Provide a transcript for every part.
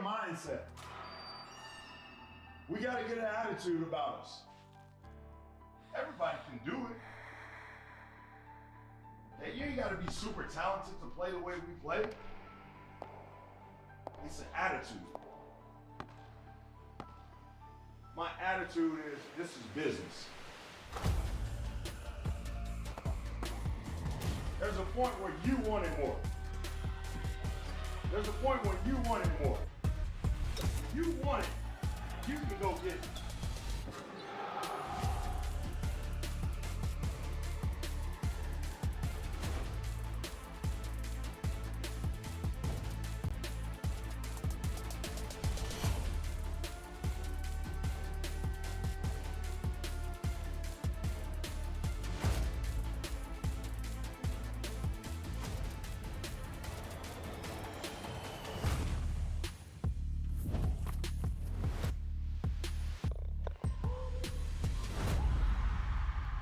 mindset. We got to get an attitude about us. Everybody can do it. Hey, you ain't got to be super talented to play the way we play. It's an attitude. My attitude is, this is business. There's a point where you wanted more. There's a point when you wanted more. If you want it, you can go get it.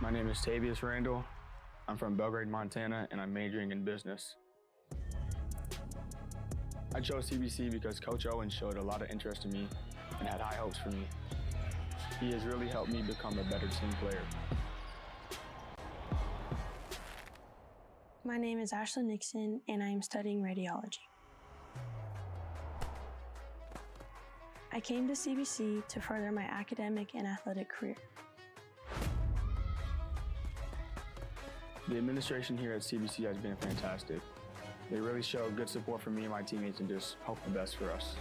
My name is Tavius Randall. I'm from Belgrade, Montana, and I'm majoring in business. I chose CBC because Coach Owen showed a lot of interest in me and had high hopes for me. He has really helped me become a better team player. My name is Ashley Nixon, and I am studying radiology. I came to CBC to further my academic and athletic career. The administration here at CBC has been fantastic. They really show good support for me and my teammates and just hope the best for us.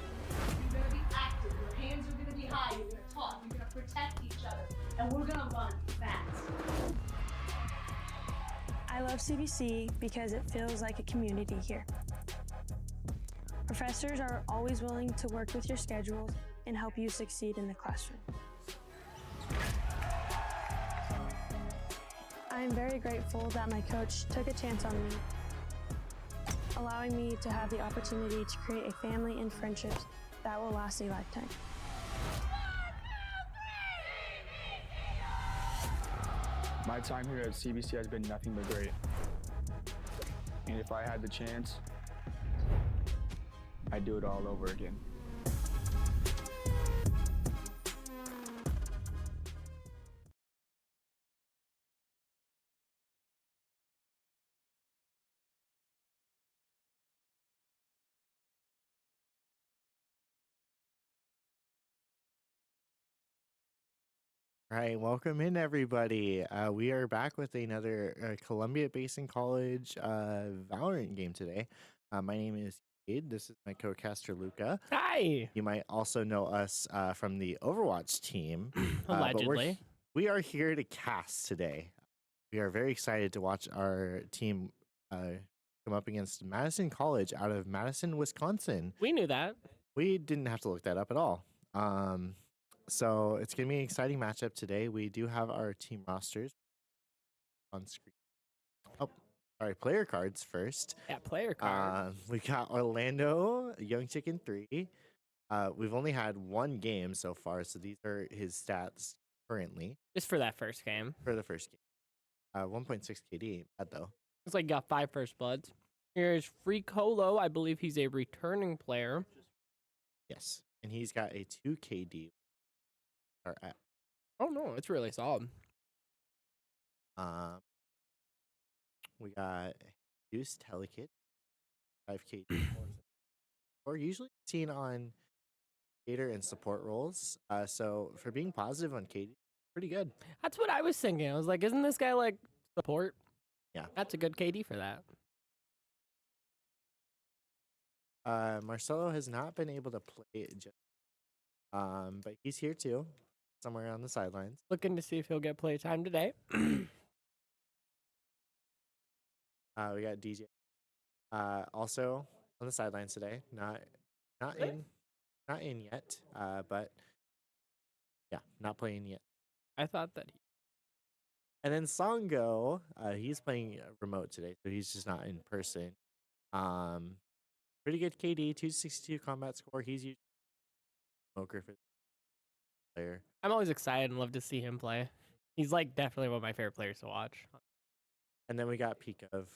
You're gonna be active, your hands are gonna be high, you're gonna talk, you're gonna protect each other, and we're gonna run fast. I love CBC because it feels like a community here. Professors are always willing to work with your schedules and help you succeed in the classroom. I am very grateful that my coach took a chance on me, allowing me to have the opportunity to create a family and friendships that will last a lifetime. My time here at CBC has been nothing but great. And if I had the chance, I'd do it all over again. All right, welcome in everybody. We are back with another Columbia Basin College Valorant game today. My name is Cade. This is my co-caster Luca. Hi. You might also know us from the Overwatch team. Allegedly. We are here to cast today. We are very excited to watch our team come up against Madison College out of Madison, Wisconsin. We knew that. We didn't have to look that up at all. So it's going to be an exciting matchup today. We do have our team rosters on screen. Oh, sorry, player cards first. Yeah, player card. We got Orlando, Young Chicken 3. We've only had one game so far, so these are his stats currently. Just for that first game. For the first game. 1.6 KD, bad though. It's like got 5 first bloods. Here's Free Colo. I believe he's a returning player. Yes, and he's got a 2 KD. Oh no, it's really solid. We got Deuce Telekid, 5 KD. Or usually seen on cater and support roles. So for being positive on KD, pretty good. That's what I was thinking. I was like, isn't this guy like support? Yeah. That's a good KD for that. Marcelo has not been able to play just but he's here too, somewhere on the sidelines. Looking to see if he'll get play time today. We got DJ also on the sidelines today. Not in yet. But yeah, not playing yet. I thought that And then Songo, he's playing remote today, so he's just not in person. Pretty good KD, 262 combat score. He's usually smoker for the player. I'm always excited and love to see him play. He's like definitely one of my favorite players to watch. And then we got peek of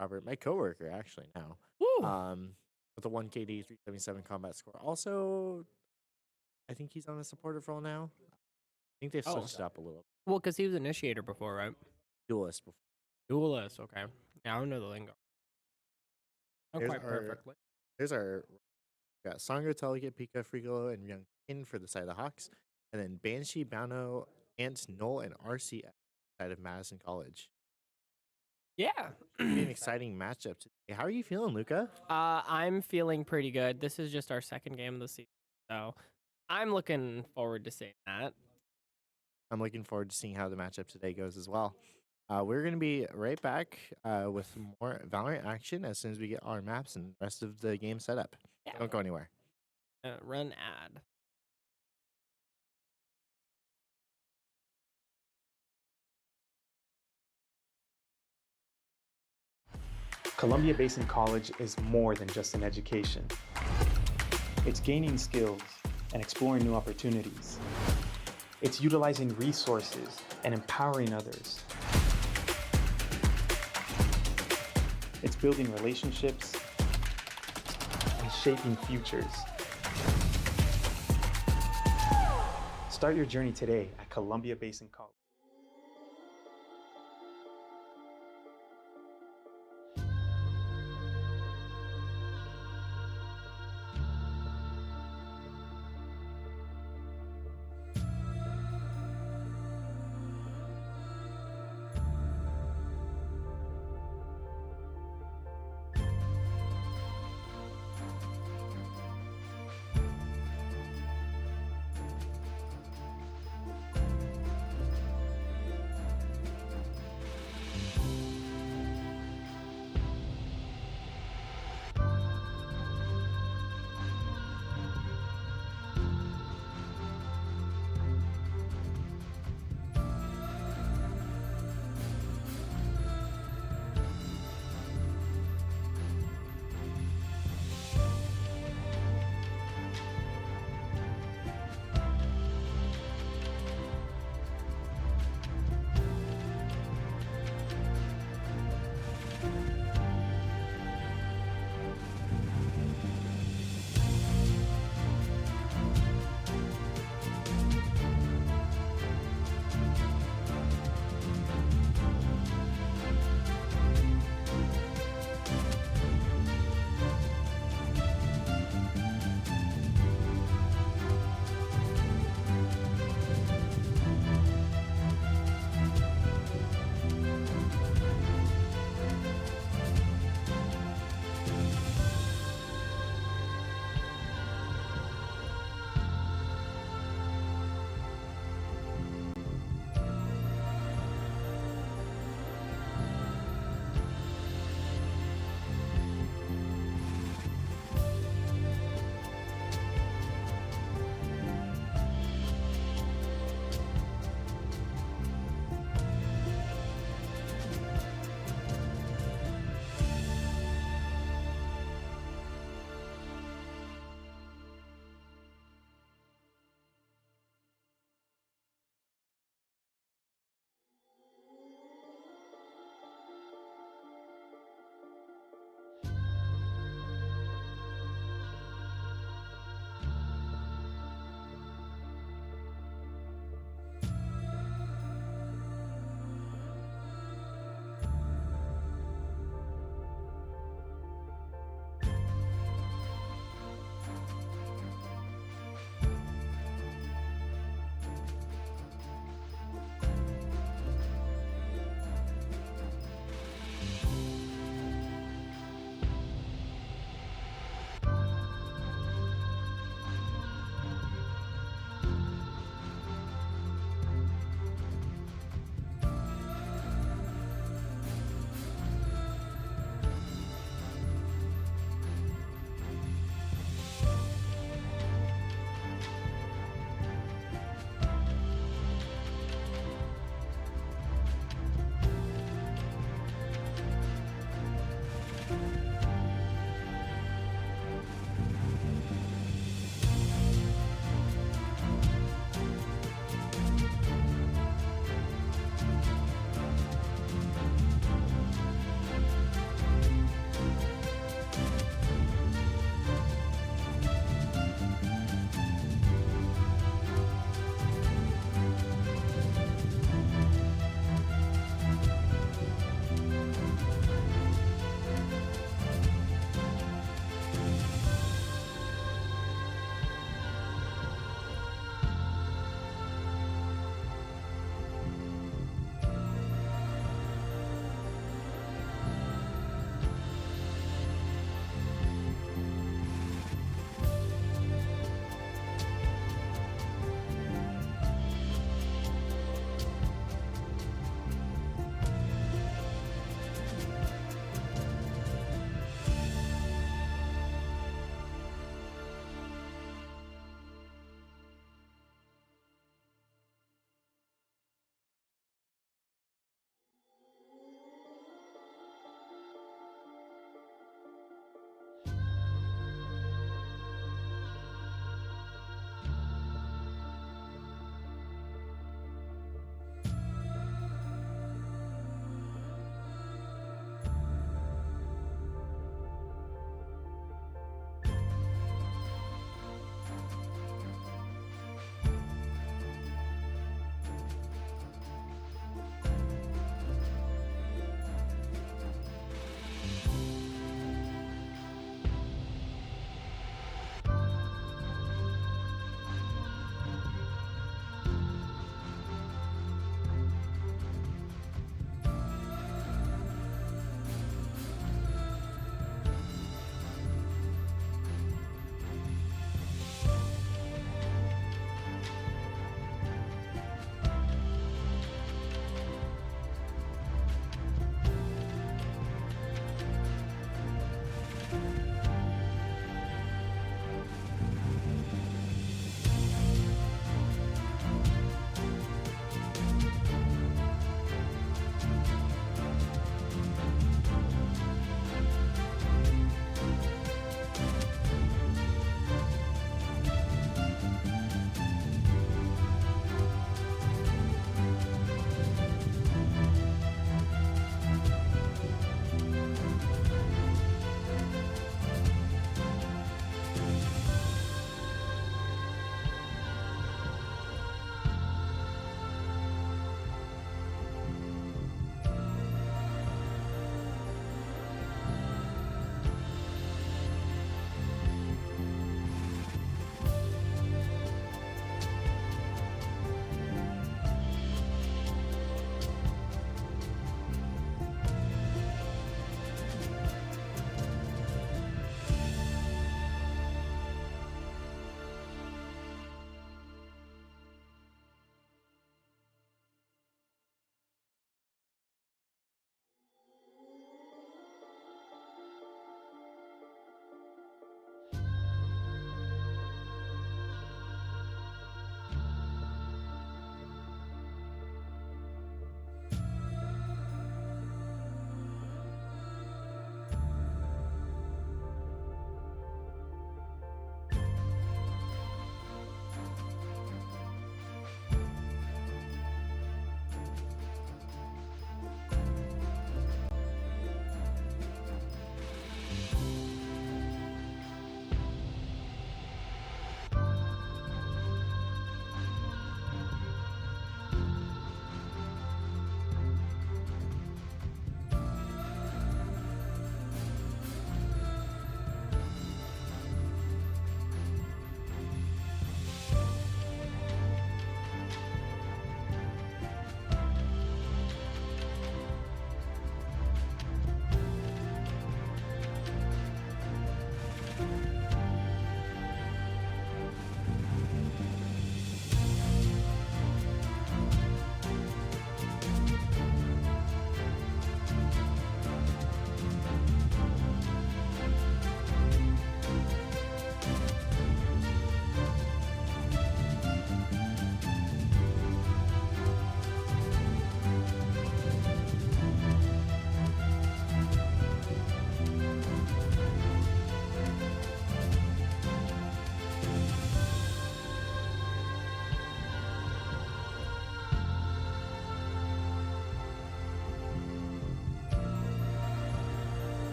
Robert, my coworker actually now. Woo! with a 1 KD, 377 combat score. Also, I think he's on a supportive role now. I think they've Oh, switched it up a little. Well, because he was initiator before, right? Duelist before. Duelist, okay. Yeah, I don't know the lingo. Not Here's quite our- perfectly. Here's our got Sango, Telegate, Pika, Frigolo, and Young Kin for the side of the Hawks. And then Banshee, Bauno, Ant, Null, and RCF side of Madison College. Yeah. It'll be an exciting matchup today. How are you feeling, Luca? I'm feeling pretty good. This is just our second game of the season, so I'm looking forward to seeing that. I'm looking forward to seeing how the matchup today goes as well. We're going to be right back with more Valorant action as soon as we get our maps and rest of the game set up. Yeah. Don't go anywhere. Run ad. Columbia Basin College is more than just an education. It's gaining skills and exploring new opportunities. It's utilizing resources and empowering others. It's building relationships and shaping futures. Start your journey today at Columbia Basin College.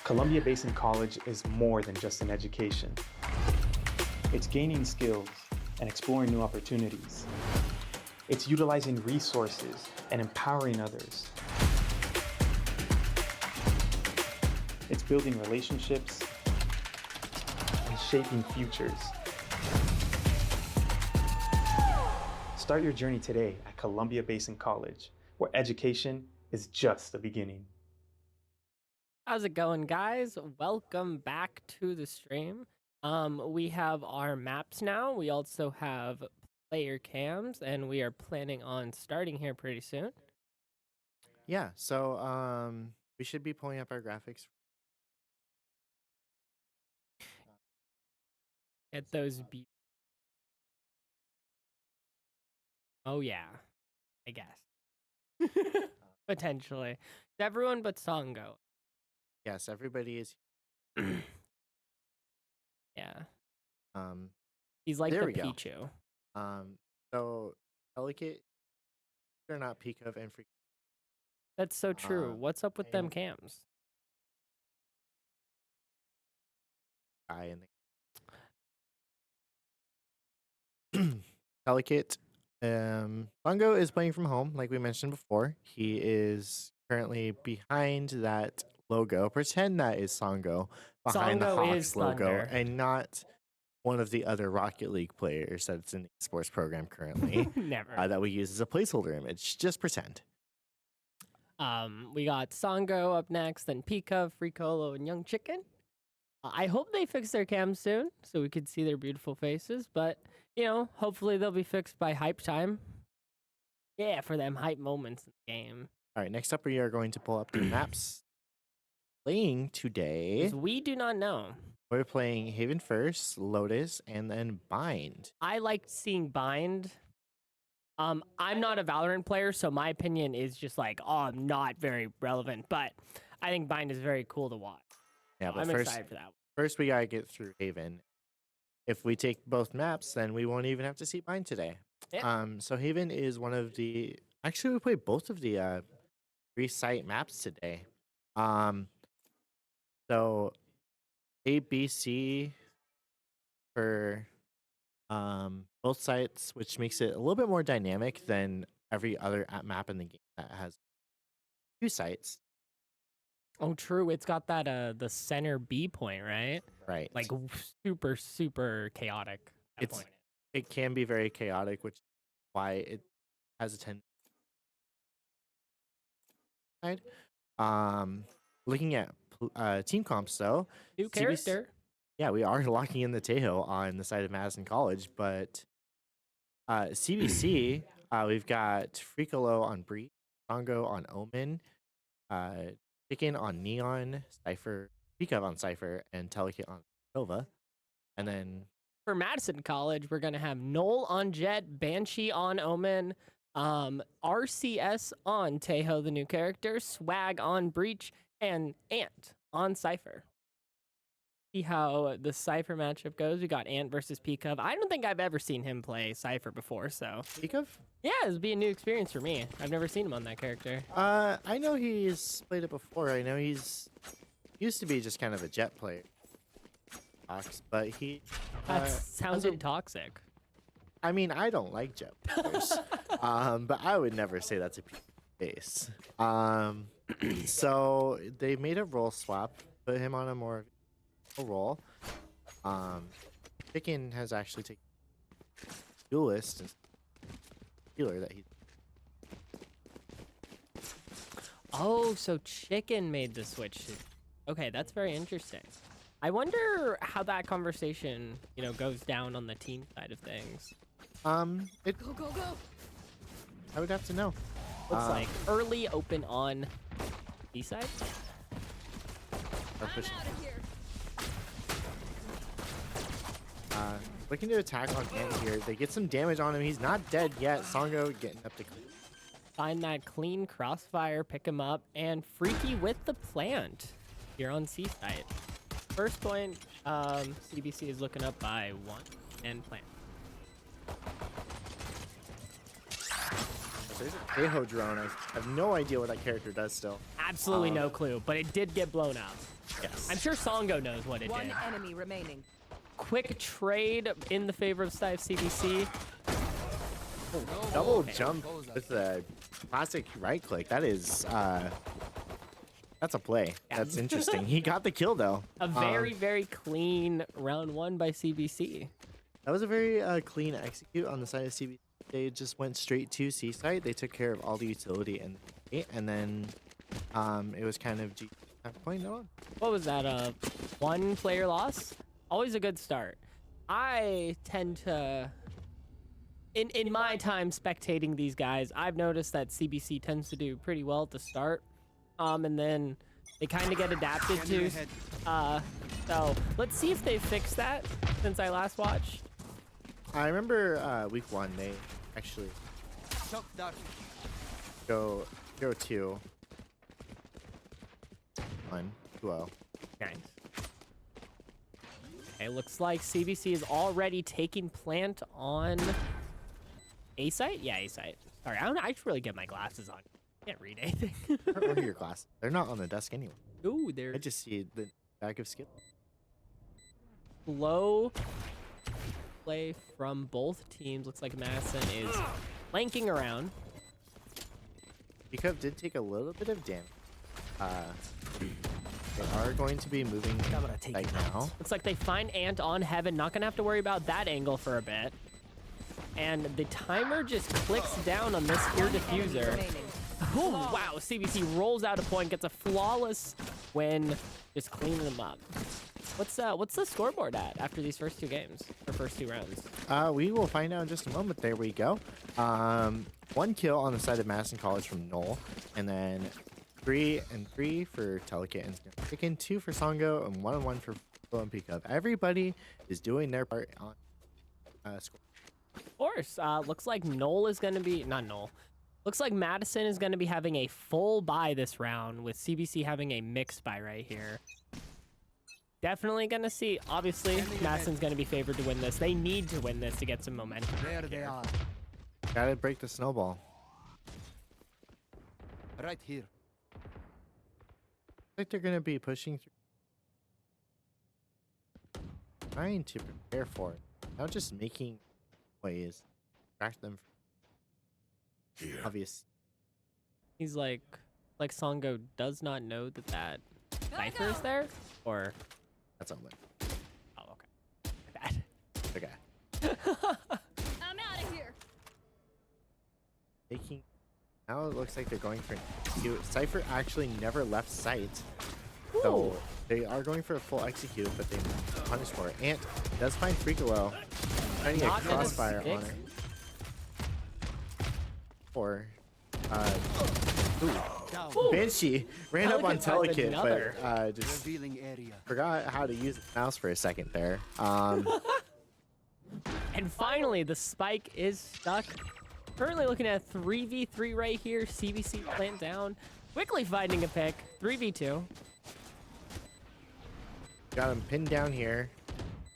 Columbia Basin College is more than just an education. It's gaining skills and exploring new opportunities. It's utilizing resources and empowering others. It's building relationships and shaping futures. Start your journey today at Columbia Basin College, where education is just the beginning. How's it going, guys? Welcome back to the stream. We have our maps now. We also have player cams, and we are planning on starting here pretty soon. Yeah, so we should be pulling up our graphics. Get those Oh yeah, I guess. Potentially. It's everyone but Songo. Yes, everybody is. Yeah. Um, He's like there the we go. Pichu. So Delicate, they're not peak of and freak. That's so true. What's up with them cams? Guy in the Delicate. Bongo is playing from home, like we mentioned before. He is currently behind that logo. Pretend that is Songo behind the Songo Hawks is logo, Thunder. and not one of the other Rocket League players that's in the sports program currently. Never. That we use as a placeholder image. Just pretend. We got Songo up next, then Pika, Fricolo, and Young Chicken. I hope they fix their cams soon so we could see their beautiful faces, but, you know, hopefully they'll be fixed by hype time. Yeah, for them hype moments in the game. All right, next up we are going to pull up the maps. Playing today, 'Cause we do not know. we're playing Haven first, Lotus, and then Bind. I liked seeing Bind. I'm not a Valorant player, so my opinion is just like, I'm not very relevant, but I think Bind is very cool to watch. Yeah, but I'm first, excited for that one. first we gotta get through Haven. If we take both maps, then we won't even have to see Bind today. Yeah. So Haven is one of the. Actually, we played both of the 3-site maps today. So ABC for both sites, which makes it a little bit more dynamic than every other map in the game that has 2 sites. Oh, true. It's got that the center B point, right? Right. Like super, super chaotic. That It's- point. It can be very chaotic, which is why it has a tendency. Looking at team comps though, New CBC character. yeah, we are locking in the Tejo on the side of Madison College, but CBC, we've got Fricolo on Breach, Congo on Omen, Chicken on Neon, Cypher, Pika on Cypher, and Telicate on Nova. And then For Madison College, we're going to have Knoll on Jet, Banshee on Omen, RCS on Tejo, the new character, Swag on Breach, and Ant on Cypher. See how the Cypher matchup goes. We got Ant versus Peacup. I don't think I've ever seen him play Cypher before, so Pika? yeah, this will be a new experience for me. I've never seen him on that character. I know he's played it before. I know he's used to be just kind of a Jet player. But he That sounded toxic. I mean, I don't like Jet players. But I would never say that's a base. So they made a role swap, put him on a more role. Chicken has actually taken duelist and healer that he. Oh, so Chicken made the switch. Okay, that's very interesting. I wonder how that conversation, goes down on the team side of things. Go go go! I would have to know. Looks like early open on B side. Looking to attack on Ant here. They get some damage on him. He's not dead yet. Songo getting up to clean. Find that clean crossfire, pick him up, and Freaky with the plant here on C side. First point, CBC is looking up by 1 and plant. There's a Teho drone. I have no idea what that character does still. Absolutely no clue, but it did get blown up. Yes. I'm sure Songo knows what it One did. enemy remaining. Quick trade in the favor of Stife CBC. Double jump with the classic right click. That is, that's a play. That's interesting. He got the kill though. A very, very clean round 1 by CBC. That was a very clean execute on the side of CBC. They just went straight to C site. They took care of all the utility and then it was kind of G point on. What was that? 1 player loss? Always a good start. I tend to, in my time spectating these guys, I've noticed that CBC tends to do pretty well at the start, and then they kind of get adapted to. So let's see if they fix that since I last watched. I remember week 1 they actually go 2 1 2-0. Nice. Okay, looks like CBC is already taking plant on A site. Yeah, A site. Sorry, I should really get my glasses on. Can't read anything. Or your glasses. They're not on the desk anyway. Ooh, they're I just see the bag of skill. slow play from both teams. Looks like Madison is flanking around. Jacob did take a little bit of damage. They are going to be moving right now. Looks like they find Ant on Heaven. Not gonna have to worry about that angle for a bit. And the timer just clicks down on this here diffuser. Remaining. Oh, wow. CBC rolls out a point, gets a flawless win, just cleaning them up. What's the scoreboard at after these first 2 games, or first 2 rounds? We will find out in just a moment. There we go. 1 kill on the side of Madison College from Noel, and then 3 and 3 for Telekit and Chicken, 2 for Songo, and 1 and 1 for Olympic Cup. Everybody is doing their part on score. Of course. Looks like Noel is going to be... Not Noel. Looks like Madison is going to be having a full buy this round, with CBC having a mixed buy right here. Definitely going to see... Obviously, Madison's going to be favored to win this. They need to win this to get some momentum. There they are. Gotta break the snowball. Right here. Like they're gonna be pushing through, trying to prepare for it, not just making ways, distract them from obvious. He's like Songo does not know that Cypher is there? Or... That's all. Oh, okay. Bad. Okay. I'm out of here. Taking. Now it looks like they're going for Cypher actually never left sight. So they are going for a full execute, but they punish for it. Ant does find Freakalo, trying to get crossfire on it. Or Banshee ran up on Telekit, but just forgot how to use the mouse for a second there. And finally, the spike is stuck. Currently looking at 3v3 right here. CBC plant down. Quickly finding a pick. 3v2. Got him pinned down here.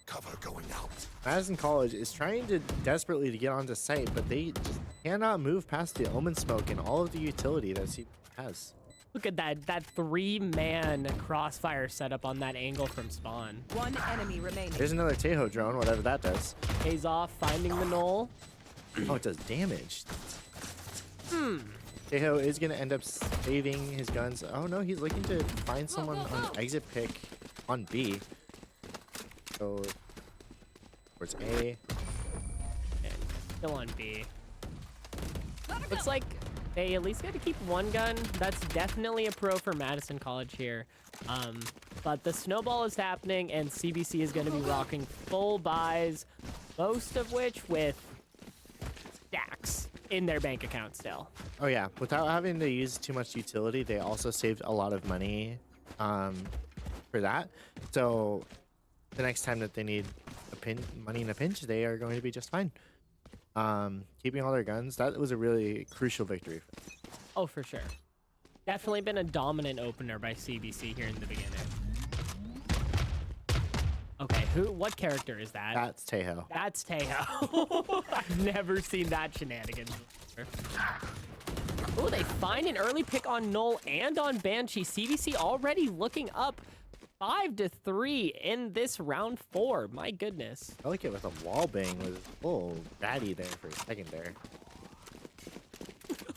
Cover going out. Madison College is trying to desperately to get onto site, but they just cannot move past the Omen Smoke and all of the utility that CBC has. Look at that 3-man crossfire setup on that angle from spawn. One enemy remaining. There's another Teho drone, whatever that does. Pays off, finding the null. Oh, it does damage. Teho is going to end up saving his guns. Oh no, he's looking to find someone on exit pick on B. So, towards A. And still on B. Looks like they at least got to keep 1 gun. That's definitely a pro for Madison College here. But the snowball is happening, and CBC is going to be rocking full buys, most of which with stacks in their bank account still. Oh yeah, without having to use too much utility, they also saved a lot of money for that. So the next time that they need money in a pinch, they are going to be just fine. Keeping all their guns, that was a really crucial victory. Oh, for sure. Definitely been a dominant opener by CBC here in the beginning. Okay, what character is that? That's Teho. That's Teho. I've never seen that shenanigans Oh, they find an early pick on Null and on Banshee. CBC already looking up 5-3 in this round 4. My goodness. Delicate with a wall bang was a little ratty there for a second there.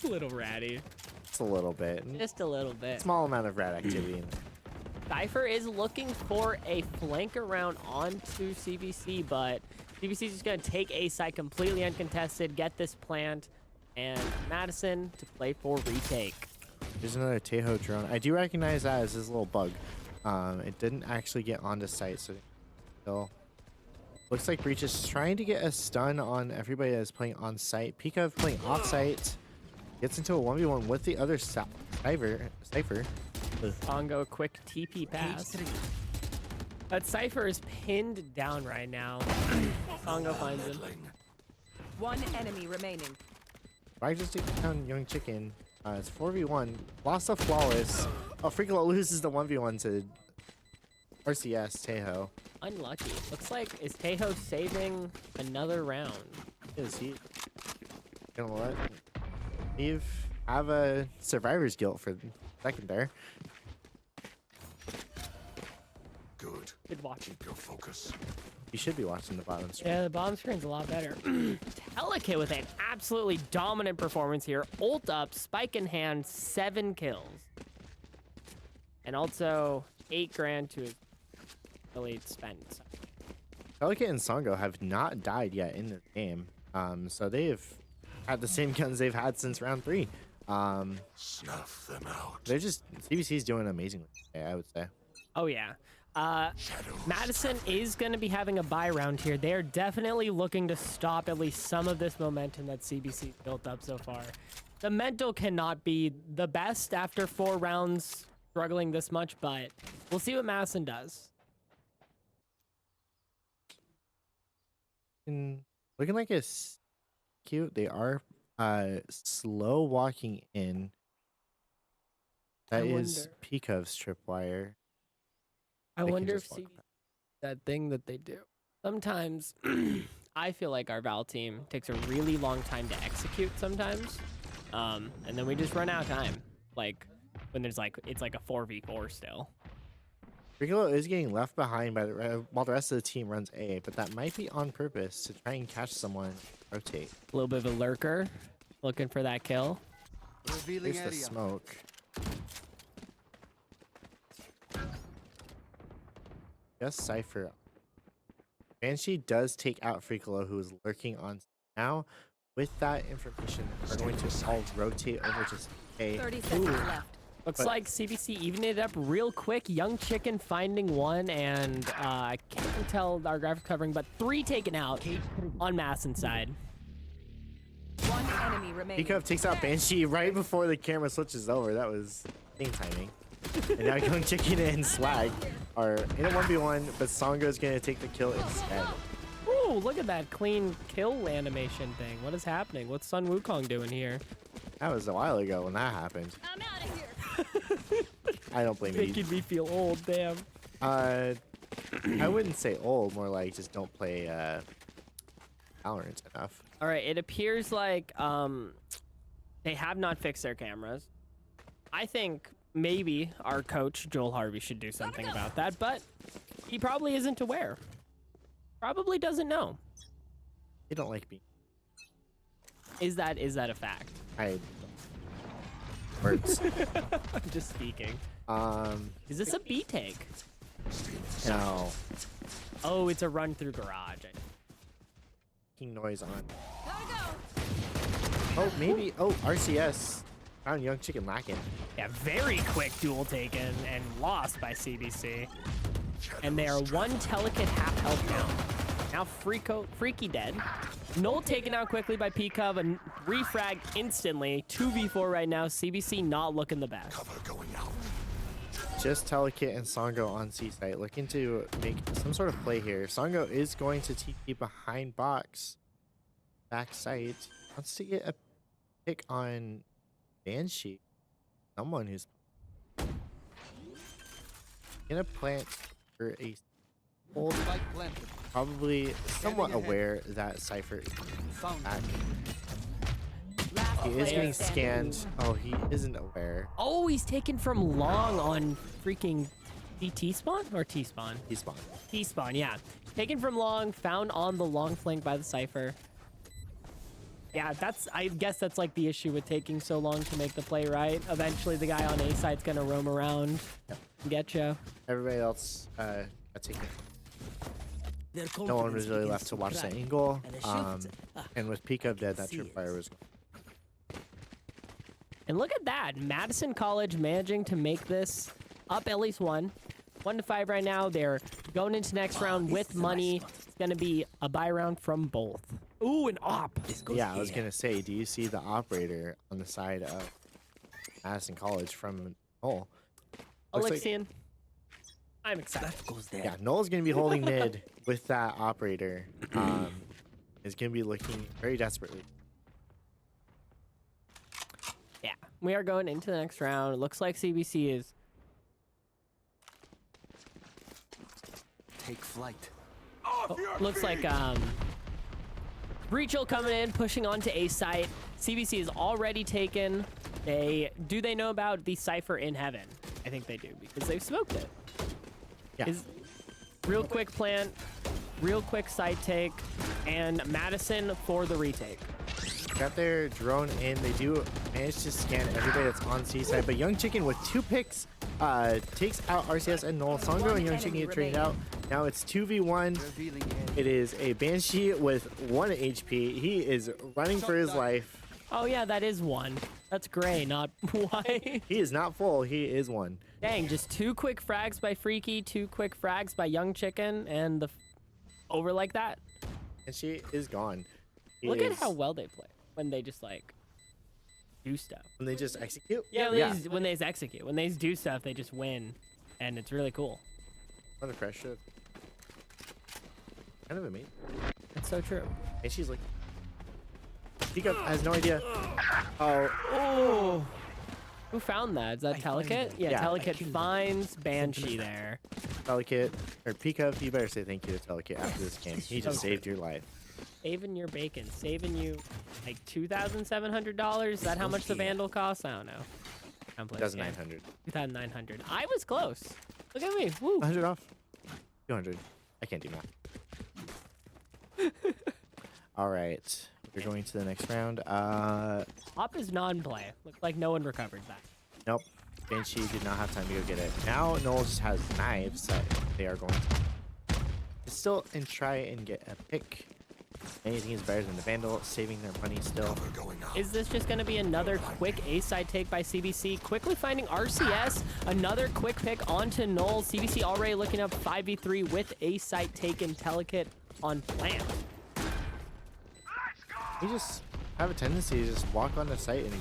A little ratty. Just a little bit. Just a little bit. Small amount of rat activity. Cypher is looking for a flank around onto CBC, but CBC is just going to take A site completely uncontested, get this plant, and Madison to play for retake. There's another Tejo drone. I do recognize that as this little bug. It didn't actually get onto site, so still looks like Breach is trying to get a stun on everybody that's playing on site. Pika playing off site gets into a 1v1 with the other Cypher. Songo, a quick TP pass. But Cypher is pinned down right now. Songo finds him. One enemy remaining. I just take down Young Chicken. It's 4v1. Lost a flawless. Oh, Freakalo loses the 1v1 to RCS Tejo. Unlucky. Looks like, is Tejo saving another round? Is he gonna let Eve have a survivor's guilt for the second there? Good. Good watching. Keep your focus. You should be watching the bottom screen. Yeah, the bottom screen's a lot better. Delicate with an absolutely dominant performance here. Ult up, spike in hand, 7 kills. And also 8 grand to his really spent. Delicate and Songo have not died yet in this game. So they've had the same guns they've had since round 3. Snuff them out. They're just, CBC's doing amazingly today, I would say. Oh yeah. Madison is going to be having a bye round here. They're definitely looking to stop at least some of this momentum that CBC built up so far. The mental cannot be the best after 4 rounds struggling this much, but we'll see what Madison does. Looking like it's cute. They are slow walking in. That is Pekov's tripwire. I They can wonder if just walk CBC that thing that they do. Sometimes I feel like our Val team takes a really long time to execute sometimes. And then we just run out of time. Like when there's like, it's like a 4v4 still. Freakalo is getting left behind by while the rest of the team runs A, but that might be on purpose to try and catch someone, rotate. A little bit of a lurker, looking for that kill. Revealing There's the area. smoke. Just Cypher. Banshee does take out Freakalo, who is lurking on now. With that information, we're going to all rotate over to A. 30 seconds left. Looks like CBC evened it up real quick. Young Chicken finding one, and I can't tell our graphic covering, but 3 taken out on Madison's side. One enemy remaining. Pika takes out Banshee right before the camera switches over. That was insane timing. And now Young Chicken and Swag are in a 1v1, but Songo's going to take the kill instead. Ooh, look at that clean kill animation thing. What is happening? What's Sun Wukong doing here? That was a while ago when that happened. I'm out of here. I don't blame you. Making me feel old, damn. I wouldn't say old, more like just don't play Valorant enough. All right, it appears like they have not fixed their cameras. I think maybe our coach, Joel Harvey, should do something about that, but he probably isn't aware. Probably doesn't know. They don't like me. Is that a fact? Words. I'm just speaking. Is this a B take? No. Oh, it's a run through garage. Making noise on. Gotta go. Oh, maybe. Oh, RCS. Found Young Chicken lacking. Yeah, very quick duel taken and lost by CBC. And they are 1 Telecate half health down. Now Freaky dead. Null taken out quickly by Pcov and refrag instantly. 2v4 right now. CBC not looking the best. Cover going out. Just Telecate and Songo on C site, looking to make some sort of play here. Songo is going to TP behind box. Back site. Wants to get a pick on Banshee. Someone who's gonna plant for a hold. Spike planted. Probably somewhat aware that Cypher is back. Last He is player getting scanned. Oh, he isn't aware. Oh, he's taken from long on freaking T spawn or T spawn? He spawned. T spawn, yeah. Taken from long, found on the long flank by the Cypher. Yeah, I guess that's like the issue with taking so long to make the play right. Eventually the guy on A side's gonna roam around and get you. Everybody else got taken. No one was really left to watch that angle. And with Pika dead, that tripwire was. And look at that, Madison College managing to make this up at least 1-5 right now. They're going into next round with money. It's gonna be a buy round from both. Ooh, an op. Yeah, I was gonna say, do you see the operator on the side of Madison College from Null? Alexian, I'm excited. Yeah, Null's gonna be holding mid with that operator. Is gonna be looking very desperately. Yeah, we are going into the next round. It looks like CBC is. Take flight. Looks like Breachel coming in, pushing onto A site. CBC is already taken. Do they know about the Cypher in heaven? I think they do because they've smoked it. Yeah. Real quick plant, real quick site take, and Madison for the retake. Got their drone in. They do manage to scan everybody that's on C side, but Young Chicken with 2 picks takes out RCS and Null. Songo and Young Chicken get traded out. Now it's 2v1. It is a Banshee with 1 HP. He is running for his life. Oh yeah, that is 1. That's gray, not white. He is not full. He is 1. Dang, just 2 quick frags by Freaky, 2 quick frags by Young Chicken, and over like that. And she is gone. Look at how well they play when they just like do stuff. When they just execute? Yeah, when they just execute. When they just do stuff, they just win. And it's really cool. Under pressure. Kind of amazing. It's so true. And she's like, Pika has no idea. Oh. Who found that? Is that Telekit? Yeah, Yeah. Telekit finds Banshee there. Telekit, or Pika, you better say thank you to Telekit after this game. He just saved your life. Saving your bacon. Saving you like $2,700? Is that how much the Vandal costs? I don't know. 2,900. 2,900. I was close. Look at me. Woo. 100 off. 200. I can't do math. All right. We're going to the next round. Op is non-play. Looks like no one recovered that. Nope. Banshee did not have time to go get it. Now Noel just has knives that they are going to still and try and get a pick. Anything is better than the Vandal, saving their money still. Is this just going to be another quick A-side take by CBC? Quickly finding RCS. Another quick pick onto Null. CBC already looking up 5v3 with A-side taken. Telekit on plant. You just have a tendency to just walk on the site and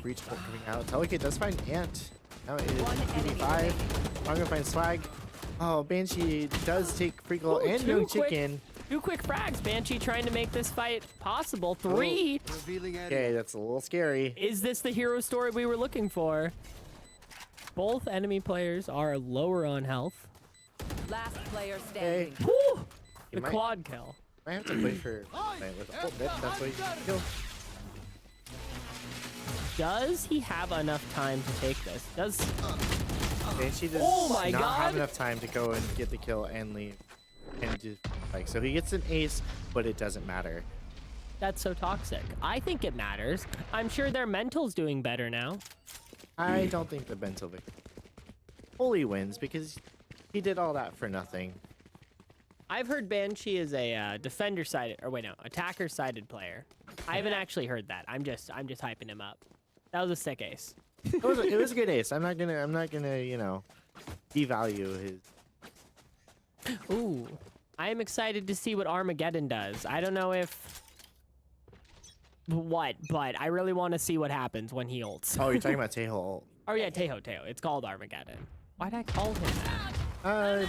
breach coming out. Telekit does find Ant. Now it is 2v5. I'm gonna find Swag. Oh, Banshee does take Freakle and Young Chicken. 2 quick frags. Banshee trying to make this fight possible. 3. Okay, that's a little scary. Is this the hero story we were looking for? Both enemy players are lower on health. Last player standing. Woo! The You might- quad kill. I have to play for with a full bit. That's what you can kill. Does he have enough time to take this? Banshee does my not have God. enough time to go and get the kill and leave. And just, so he gets an ace, but it doesn't matter. That's so toxic. I think it matters. I'm sure their mental's doing better now. I don't think the Bento fully wins because he did all that for nothing. I've heard Banshee is a defender-sided, or wait, no, attacker-sided player. I haven't actually heard that. I'm just hyping him up. That was a sick ace. It was a good ace. I'm not gonna devalue his. Ooh, I am excited to see what Armageddon does. I don't know but I really want to see what happens when he ults. Oh, you're talking about Teho. Oh yeah, Teho. It's called Armageddon. Why'd I call him that?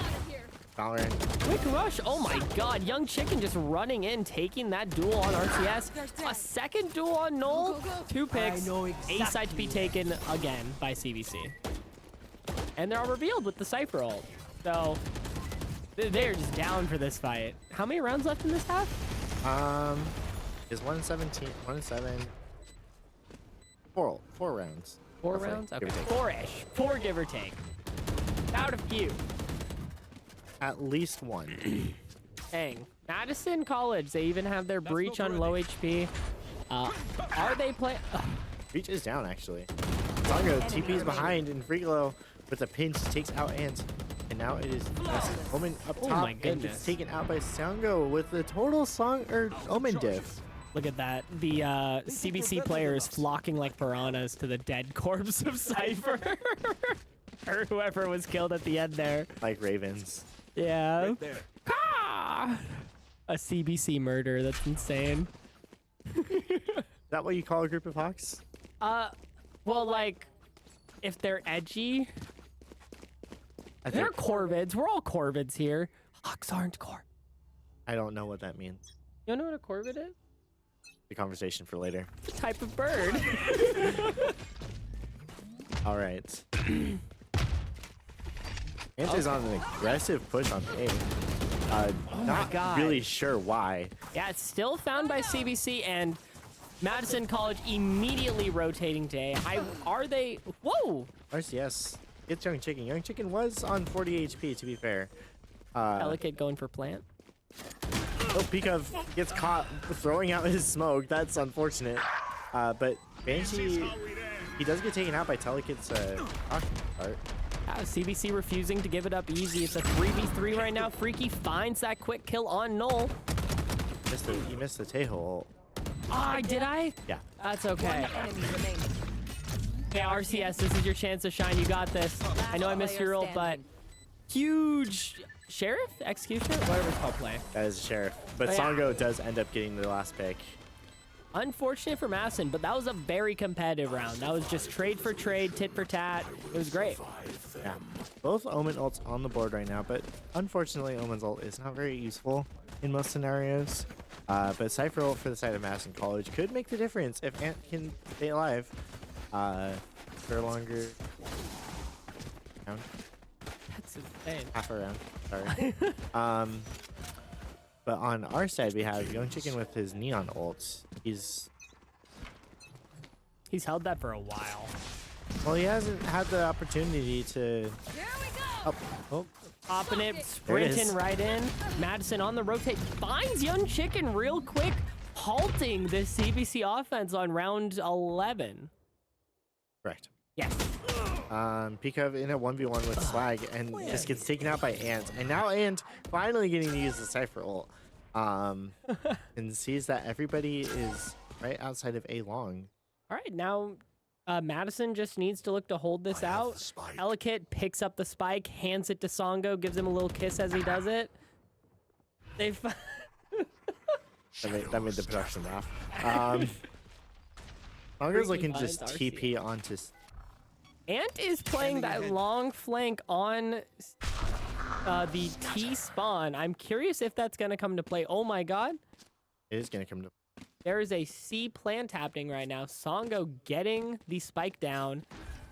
Valorant. Quick rush. Oh my god. Young Chicken just running in, taking that duel on RCS. A second duel on Null. 2 picks. A-side to be taken again by CBC. And they're all revealed with the Cypher ult. So they're just down for this fight. How many rounds left in this half? is 117, 1-7, four rounds. Four roughly, rounds? give Okay. or take. Four-ish. Four, give or take. Out of few. At least one. Dang. Madison College, they even have their breach on low HP. Are they playing? Reach is down, actually. Songo TP's behind, and Friglo with a pinch takes out Ant. And now it is Omen up Oh top my and goodness. gets taken out by Songo with the total Omen diff. Look at that. The CBC players flocking like piranhas to the dead corpse of Cypher. Or whoever was killed at the end there. Like ravens. Yeah. Ah! A CBC murder. That's insane. Is that what you call a group of hawks? Well, like, if they're edgy, I they're think, corvids. We're all corvids here. Hawks aren't corvids. I don't know what that means. You don't know what a corvid is? The conversation for later. It's a type of bird. All right. Ant is on an aggressive push on A. Not God. really sure why. Yeah, it's still found by CBC, and Madison College immediately rotating to A. Are they? Whoa! RCS gets Young Chicken. Young Chicken was on 40 HP, to be fair. Delicate going for plant. Oh, Pikov gets caught throwing out his smoke. That's unfortunate. But Banshee, he does get taken out by Telekit's part. CBC refusing to give it up easy. It's a 3v3 right now. Freaky finds that quick kill on Null. He missed the Tejo. Ah, did I? Yeah. That's okay. Enemy remaining. Okay, RCS, this is your chance to shine. You got this. I know I missed your ult, but huge sheriff executioner, whatever it's called play. That is a sheriff. But Oh, yeah. Songo does end up getting the last pick. Unfortunate for Madison, but that was a very competitive round. That was just trade for trade, tit for tat. It was great. Yeah. Both Omen ults on the board right now, but unfortunately Omen's ult is not very useful in most scenarios. But Cypher ult for the side of Madison College could make the difference if Ant can stay alive for a longer round. That's insane. Half a round, sorry. But on our side, we have Young Chicken with his Neon ult. He's held that for a while. Well, he hasn't had the opportunity to... Oh. Popping it, There it sprinting is. right in. Madison on the rotate, finds Young Chicken real quick, halting the CBC offense on round 11. Correct. Yes. Pikov in a 1v1 with Swag and just gets taken out by Ant. And now Ant finally getting to use the Cypher ult. And sees that everybody is right outside of A long. All right, now Madison just needs to look to hold this out. Elakit picks up the spike, hands it to Songo, gives him a little kiss as he does it. They've That made the production laugh. Songo's looking to just TP onto... Ant is playing that long flank on the T spawn. I'm curious if that's going to come to play. Oh my god. It is going to come to... There is a C plant happening right now. Songo getting the spike down.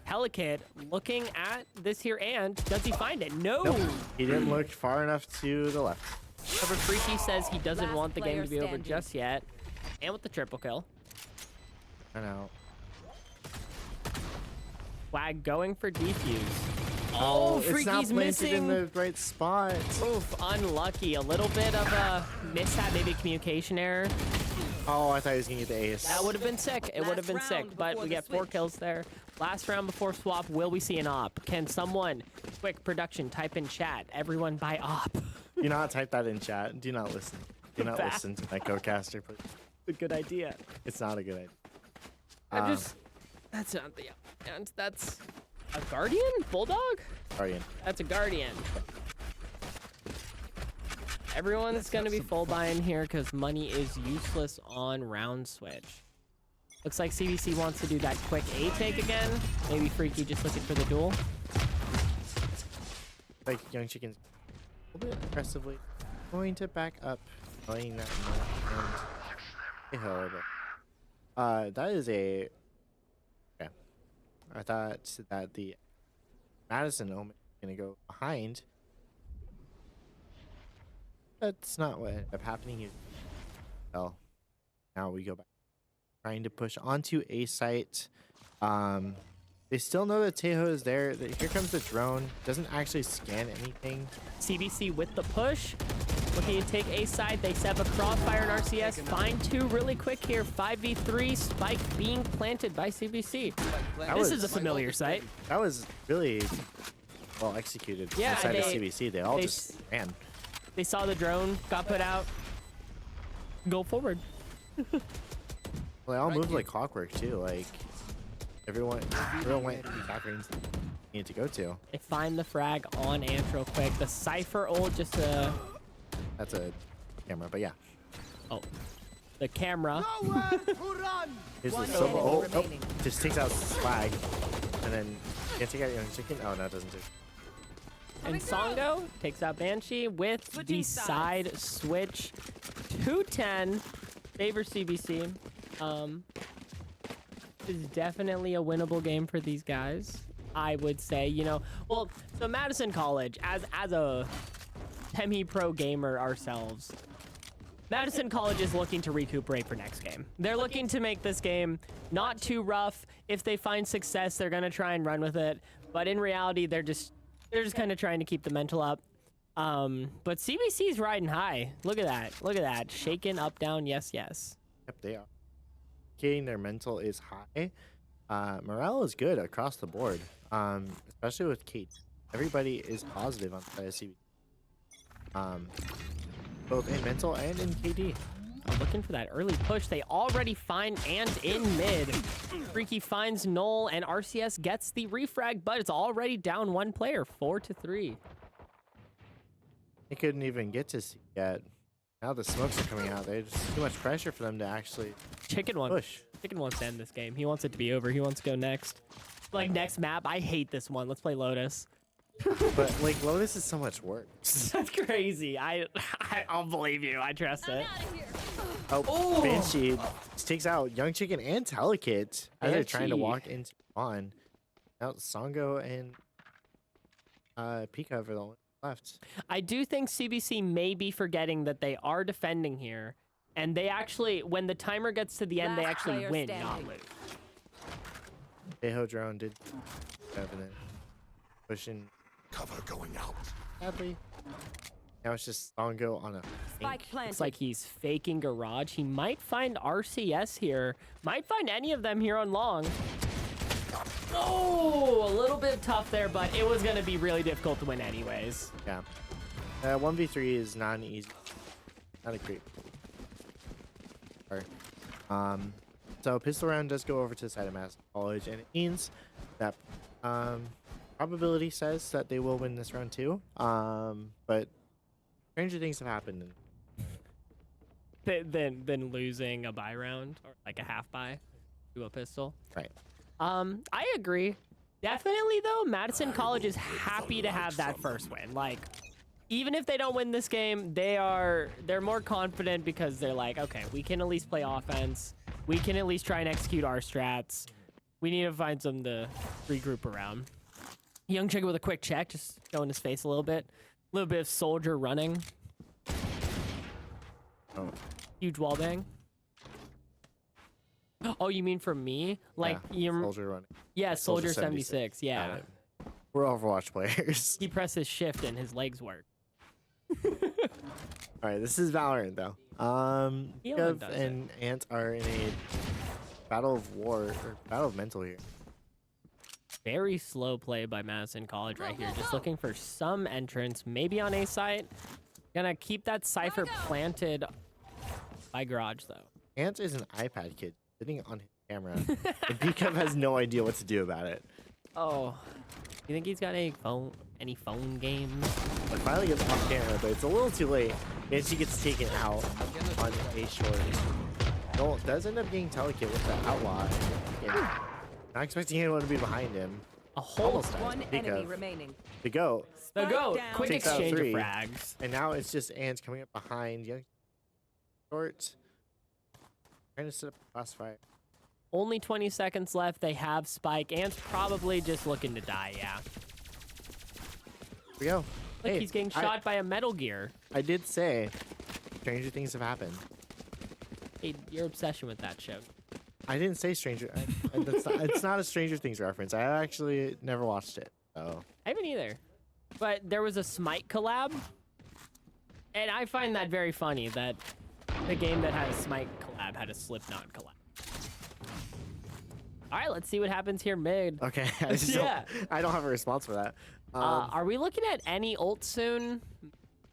Helikid looking at this here Ant. Does he find it? No. Nope. He didn't look far enough to the left. However, Freaky says he doesn't Last want the game player to be over standing. just yet. And with the triple kill. I know. Flag going for defuse. Oh, it's not Freaky's planted missing. in the right spot. Oof, unlucky. A little bit of a mishap, maybe a communication error. Oh, I thought he was going to get the ace. That would have been sick. It would have been sick, but we get 4 kills there. Last round before swap, will we see an op? Can someone, quick production, type in chat, everyone buy op? Do not type that in chat. Do not listen. Do not Bad. listen to my co-caster, please. A good idea. It's not a good idea. That's not the, and that's a guardian? Bulldog? Guardian. That's a guardian. Everyone's gonna be full buy-in here because money is useless on round switch. Looks like CBC wants to do that quick A take again. Maybe Freaky just looking for the duel. Like Young Chicken's a little bit aggressively going to back up, playing that and that is a... Okay. I thought that the Madison Omen was going to go behind. That's not what ended up happening. He fell Now we go back. Trying to push onto A site. They still know that Teho is there. Here comes the drone. Doesn't actually scan anything. CBC with the push. Looking to take A side. They set up a crossfire in RCS. Find two really quick here. 5v3. Spike being planted by CBC. This is a familiar sight. That was really well executed. Yeah, inside of CBC. They all they just ran. They saw the drone, got put out. Go forward. Well, they all moved like clockwork too. Like everyone went to the back rings they needed to go to. They find the frag on Ant real quick. The Cypher ult just That's a camera, but yeah. Oh, the camera. Here's the One Silva enemy ult. Oh, remaining. just takes out Swag, and then can't take out Young Chicken. Oh no, it doesn't do. And Songo takes out Banshee with the Switching side switch. 210 favors CBC. This is definitely a winnable game for these guys. I would say, you know, well, so Madison College, as a semi-pro gamer ourselves, Madison College is looking to recuperate for next game. They're looking to make this game not too rough. If they find success, they're gonna try and run with it. But in reality, they're just kind of trying to keep the mental up. But CBC's riding high. Look at that. Look at that. Shaking up, down. Yes, yes. Yep, they are. Getting their mental is high. Morale is good across the board, especially with Kate. Everybody is positive on the side of CBC. Both in mental and in KD. Looking for that early push. They already find Ant in mid. Freaky finds Null, and RCS gets the refrag, but it's already down one player, 4-3. They couldn't even get to C yet. Now the smokes are coming out. There's too much pressure for them to actually Chicken push. Chicken wants to end this game. He wants it to be over. He wants to go next. Like, next map. I hate this one. Let's play Lotus. But like Lotus is so much work. That's crazy. I'll believe you. I trust it. Oh, Banshee takes out Young Chicken and Telekit as they're trying to Banshee. walk into on. Now Songo and Pika are the only left. I do think CBC may be forgetting that they are defending here. And they actually, when the timer gets to the end, they Last actually player win, not standing. lose. Teho drone did evident pushing Cover going out. sadly. Now it's just Songo on a Spike fink. planted. Looks like he's faking garage. He might find RCS here. Might find any of them here on long. Oh, a little bit tough there, but it was going to be really difficult to win anyways. Yeah. 1v3 is not an easy, not a great. So pistol round does go over to the side of Madison College, and it means that probability says that they will win this round too. But stranger things have happened. Than losing a buy round or like a half buy to a pistol. Right. I agree. Definitely though, Madison College is happy to have that first win. Like, even if they don't win this game, they're more confident because they're like, okay, we can at least play offense. We can at least try and execute our strats. We need to find some to regroup around. Young Chicken with a quick check, just showing his face a little bit. A little bit of soldier running. Oh. Huge wall bang. Oh, you mean for me? Like, yeah, Soldier running. yeah, Soldier Soldier 76. Yeah. Got it. We're Overwatch players. He presses shift and his legs work. All right, this is Valorant though. Healing Kev does and Ant are in a battle of war or battle of mental here. Very slow play by Madison College right here. Just looking for some entrance, maybe on A site. Gonna keep that Cypher planted by Garage though. Ant is an iPad kid sitting on his camera, and Kev has no idea what to do about it. Oh, you think he's got any phone games? I finally gets off camera, but it's a little too late. And she gets taken out on a short. Noel does end up getting Telekit with the outlaw. Yeah. Not expecting anyone to be behind him. A whole Almost dies. One Speak enemy of remaining. the goat. The go. down. Quick Takes out exchange of 3. frags. And now it's just Ant coming up behind Young Short. Trying to set up a crossfire. Only 20 seconds left. They have Spike. Ant's probably just looking to die. Yeah. Here we go. Like Hey, he's getting shot by a Metal Gear. I did say stranger things have happened. Hey, your obsession with that show. I didn't say Stranger. It's not a Stranger Things reference. I actually never watched it. So I haven't either. But there was a Smite collab. And I find that very funny that the game that had a Smite collab had a Slipknot collab. All right, let's see what happens here mid. okay, I don't have a response for that. Are we looking at any ult soon?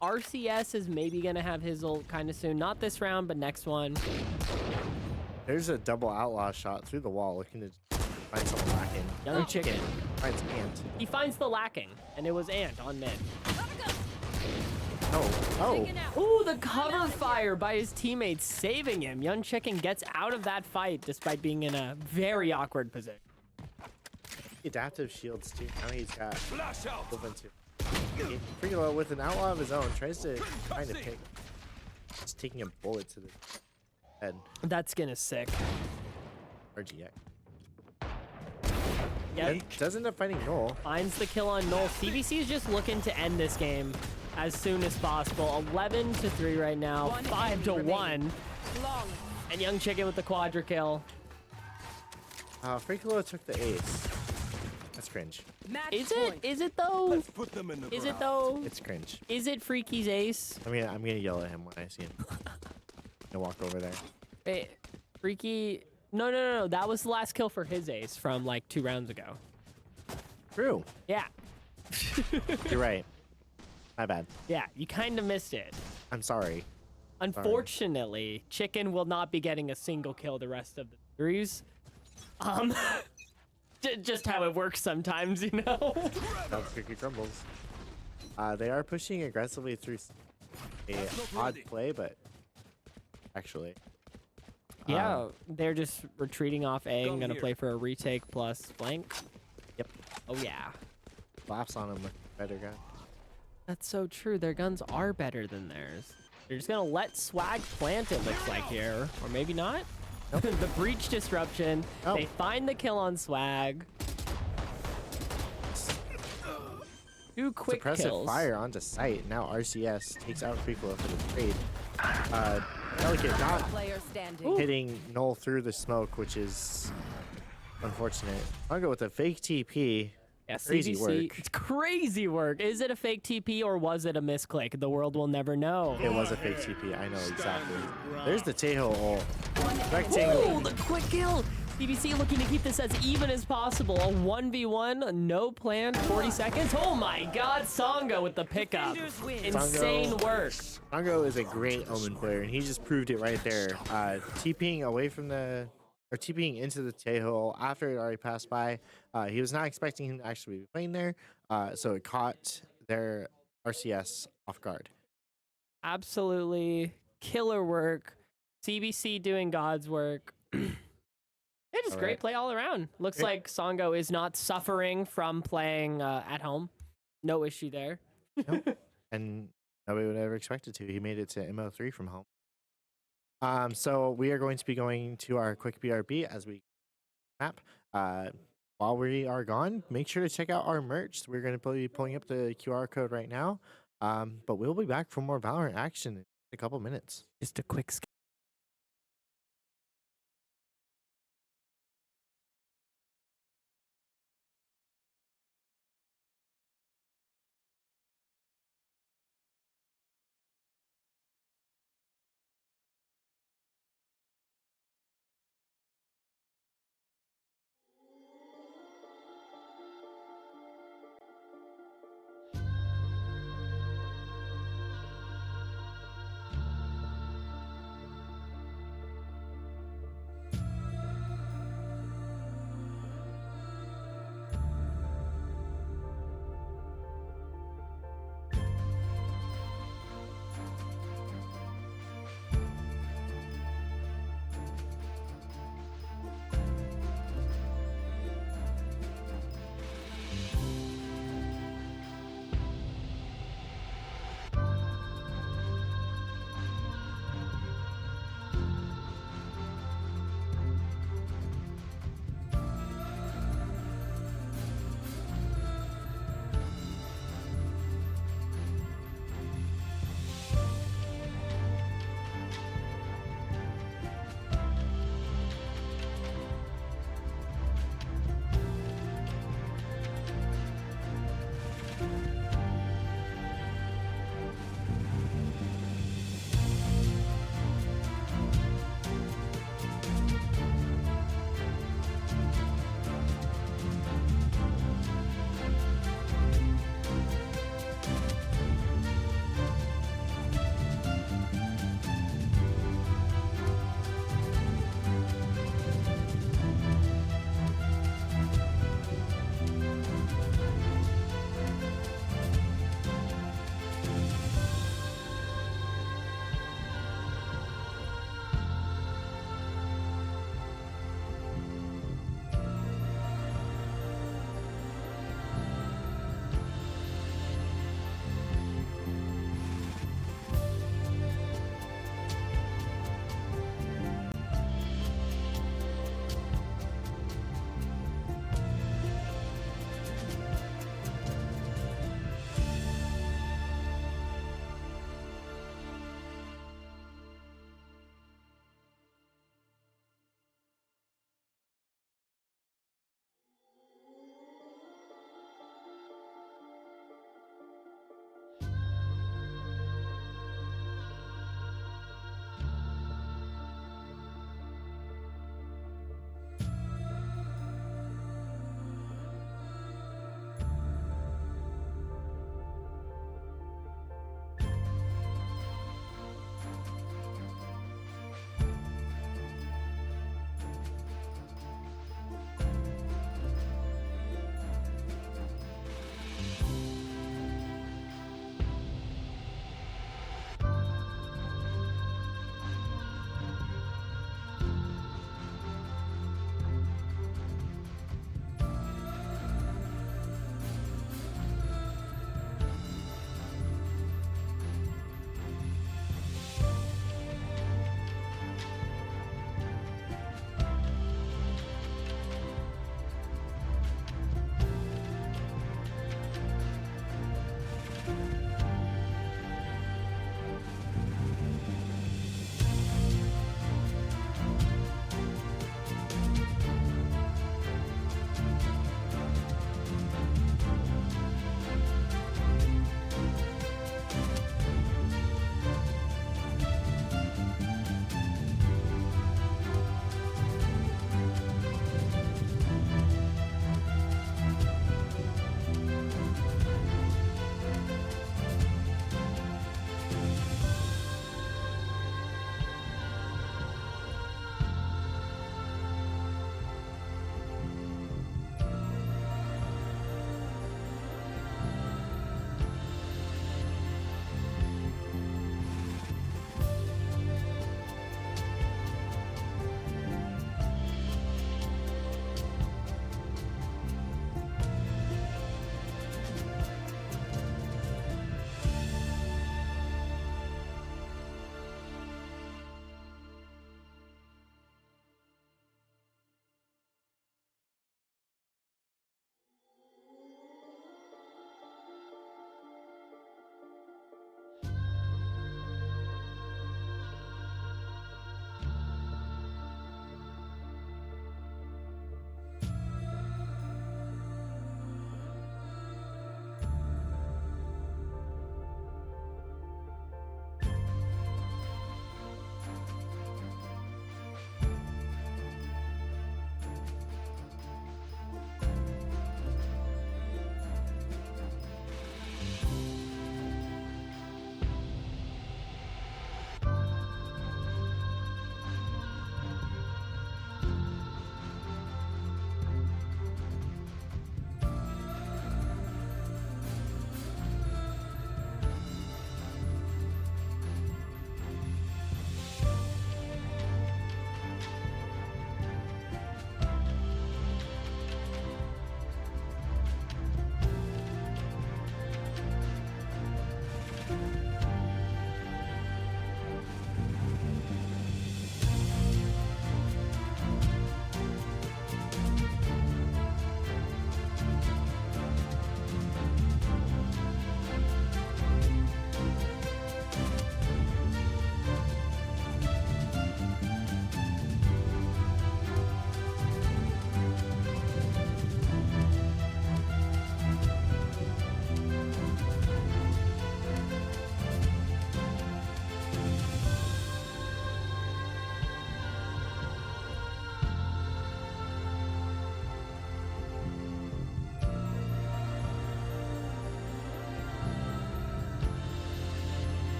RCS is maybe going to have his ult kind of soon. Not this round, but next one. There's a double outlaw shot through the wall, looking to find someone lacking. Young Chicken. Finds Ant. He finds the lacking, and it was Ant on mid. Oh. Ooh, the cover fire by his teammates saving him. Young Chicken gets out of that fight despite being in a very awkward position. Adaptive shields too. Now he's got open too. Frigolo with an outlaw of his own tries to find a pick. Just taking a bullet to the head. That skin is sick. RGX. Yep. Does end up fighting Noel. Finds the kill on Noel. CBC is just looking to end this game as soon as possible. 11-3 right now. 5-1. And Young Chicken with the quadra kill. Frigolo took the ace. That's cringe. Is it? Is it though? Put them in the Is it though? It's cringe. Is it Freaky's ace? I'm gonna yell at him when I see him. I'm gonna walk over there. Hey, Freaky. No. That was the last kill for his ace from like 2 rounds ago. True. Yeah. You're right. My bad. Yeah, you kind of missed it. I'm sorry. Unfortunately, Chicken will not be getting a single kill the rest of the series. Just how it works sometimes, you know? That's Cookie Crumbles. They are pushing aggressively through a odd play, but actually. Yeah, they're just retreating off A and gonna play for a retake plus flank. Yep. Oh yeah. Laughs on him with better gun. That's so true. Their guns are better than theirs. They're just gonna let Swag plant, it looks like here. Or maybe not. Nope. The breach disruption. Oh. They find the kill on Swag. 2 quick Suppressive kills. fire onto site. Now RCS takes out Frigolo for the trade. Delicate not hitting Noel through the smoke, which is unfortunate. I'll go with a fake TP. Yeah, crazy CBC, work. It's crazy work. Is it a fake TP or was it a misclick? The world will never know. It was a fake TP. I know exactly. There's the Tejo ult. Oh, the quick kill. CBC looking to keep this as even as possible. A 1v1, no plan, 40 seconds. Oh my god, Songo with the pickup. Insane work. Songo is a great Omen player, and he just proved it right there. TPing away from the, or TPing into the Tejo after it already passed by. He was not expecting him to actually be playing there, so it caught their RCS off guard. Absolutely killer work. CBC doing God's work. It is great play all around. Looks like Songo is not suffering from playing at home. No issue there. Nope. And nobody would ever expect it to. He made it to MO3 from home. So we are going to be going to our quick BRB as we map. While we are gone, make sure to check out our merch. We're going to be pulling up the QR code right now. But we'll be back for more Valorant action in a couple minutes. Just a quick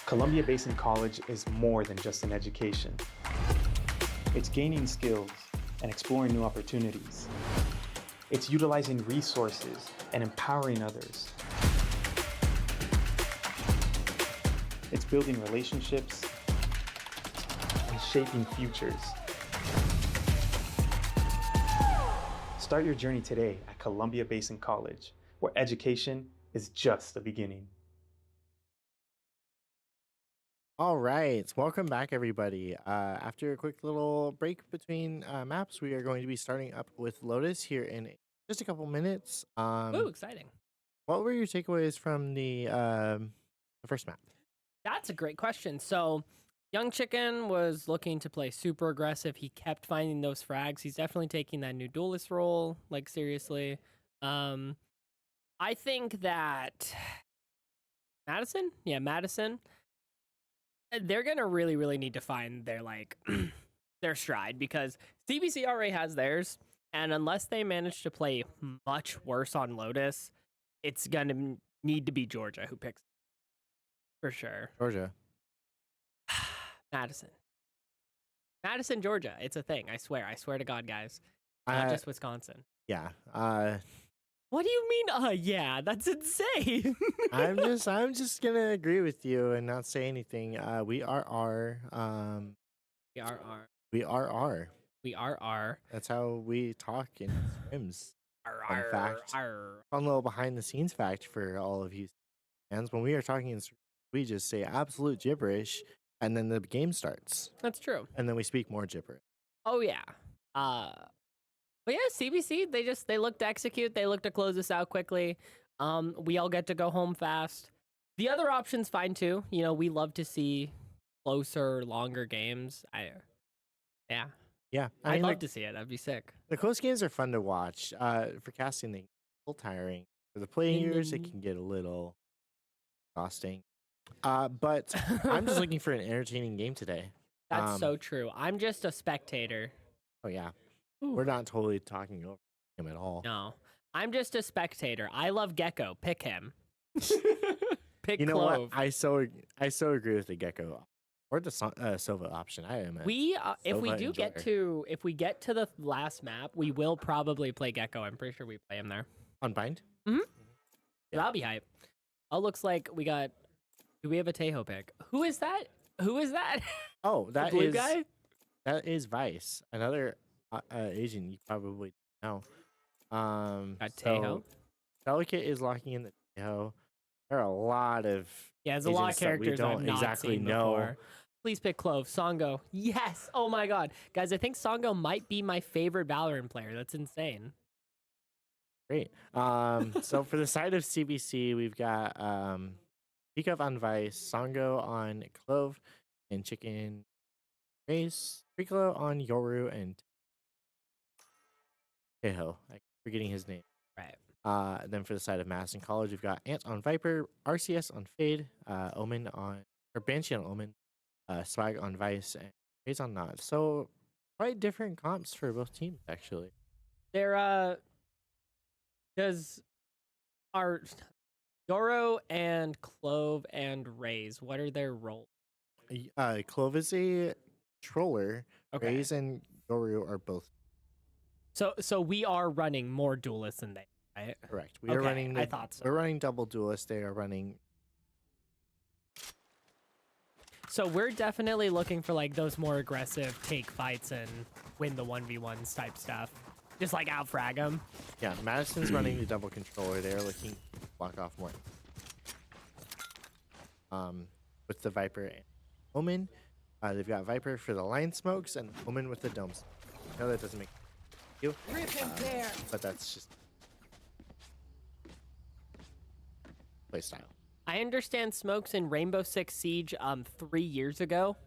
Columbia Basin College is more than just an education. It's gaining skills and exploring new opportunities. It's utilizing resources and empowering others. It's building relationships and shaping futures. Start your journey today at Columbia Basin College, where education is just the beginning. All right, welcome back, everybody. After a quick little break between maps, we are going to be starting up with Lotus here in just a couple minutes. Ooh, exciting. What were your takeaways from the first map? That's a great question. So, Young Chicken was looking to play super aggressive. He kept finding those frags. He's definitely taking that new duelist role, like, seriously. I think that Madison, they're gonna really need to find their their stride, because CBC already has theirs, and unless they manage to play much worse on Lotus, it's gonna need to be Georgia who picks for sure. Georgia. Madison, Georgia. It's a thing. I swear to God, guys. Not just Wisconsin. Yeah. What do you mean? Yeah, that's insane. I'm just gonna agree with you and not say anything. We are R. We are R. That's how we talk in scrims. Fun fact. Fun little behind the scenes fact for all of you fans. When we are talking in scrims, we just say absolute gibberish, and then the game starts. That's true. And then we speak more gibberish. Oh yeah. But yeah, CBC, they look to execute. They look to close this out quickly. We all get to go home fast. The other option's fine too. You know, we love to see closer, longer games. Yeah. I'd love to see it. That'd be sick. The close games are fun to watch. For casting, they get a little tiring. For the players, it can get a little exhausting. But I'm just looking for an entertaining game today. That's so true. I'm just a spectator. Oh yeah. Ooh. We're not totally talking over him at all. No, I'm just a spectator. I love Gecko. Pick him. Pick You know Clove. what? I so agree with the Gecko or the Sova option. I am. If we get to the last map, we will probably play Gecko. I'm pretty sure we play him there. Unbind? Mm-hmm. Yeah. That'll be hype. Oh, looks like we got. Do we have a Tejo pick? Who is that? Oh, that blue is guy. That is Vice, another Asian you probably know. Got Tejo. Delicate is locking in the Tejo. There are a lot of there's a lot of characters we don't I've not exactly seen know. Before. Please pick Clove. Songo. Yes. Oh my God, guys! I think Songo might be my favorite Valorant player. That's insane. Great. So for the side of CBC, we've got Pika on Vice, Songo on Clove, and Chicken Race, Piccolo on Yoru, and Tejo. I'm forgetting his name. Right. Then for the side of Madison College, we've got Ant on Viper, RCS on Fade, Omen on, or Banshee on Omen, Swag on Vice, and Raze on Nod. So quite different comps for both teams, actually. They're does our Yoro and Clove and Raze, what are their roles? Clove is a controller. Okay. Raze and Yoru are both. So we are running more duelists than they, right? Correct. We are running. I thought so. We're running double duelists. They are running. So we're definitely looking for like those more aggressive take fights and win the 1v1s type stuff. Just like out frag them. Yeah, Madison's running the double controller. They're looking to block off more. With the Viper and Omen, they've got Viper for the line smokes and Omen with the domes. I know that doesn't make you, but that's just play style. I understand smokes in Rainbow Six Siege 3 years ago.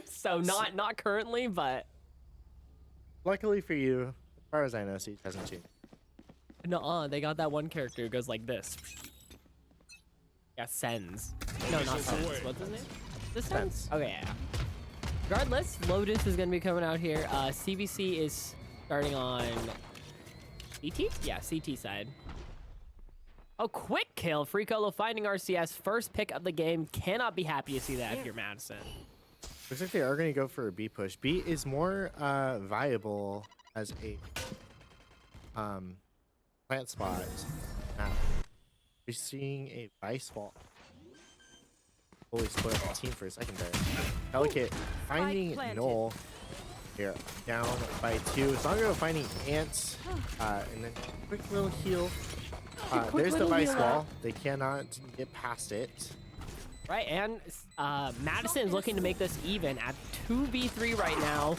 So not currently, but luckily for you, as far as I know, Siege hasn't changed. No, they got that one character who goes like this. Yeah, Sens. No, not Sens. What's his name? This Sens? Okay, yeah. Regardless, Lotus is going to be coming out here. CBC is starting on CT? Yeah, CT side. Oh, quick kill. Free-Colo finding RCS. First pick of the game. Cannot be happy to see that if you're Madison. Looks like they are going to go for a B push. B is more viable as a plant spot. Now, we're seeing a Vice wall. Fully split up the team for a second there. Delicate finding Null here, down by 2. Sango finding Ants, and then quick little heal. There's the Vice wall. They cannot get past it. Right, and Madison is looking to make this even at 2v3 right now.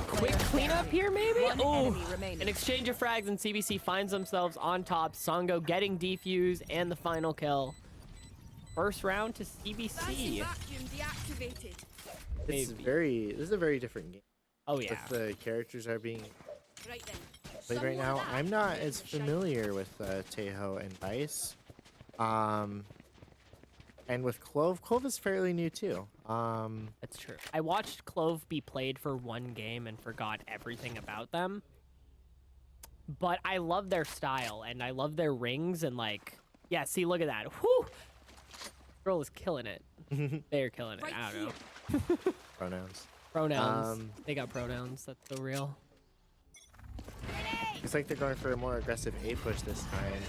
Quick cleanup here, maybe? Oh, an exchange of frags, and CBC finds themselves on top. Sango getting defuse and the final kill. First round to CBC. This is a very different game. Oh yeah. If the characters are being played right now, I'm not as familiar with Teho and Vice. And with Clove, Clove is fairly new too. That's true. I watched Clove be played for one game and forgot everything about them. But I love their style and I love their rings and like, yeah, see, look at that. Whew! Girl is killing it. They're killing it. I don't know. Pronouns. Pronouns. They got pronouns. That's so real. Looks like they're going for a more aggressive A push this time.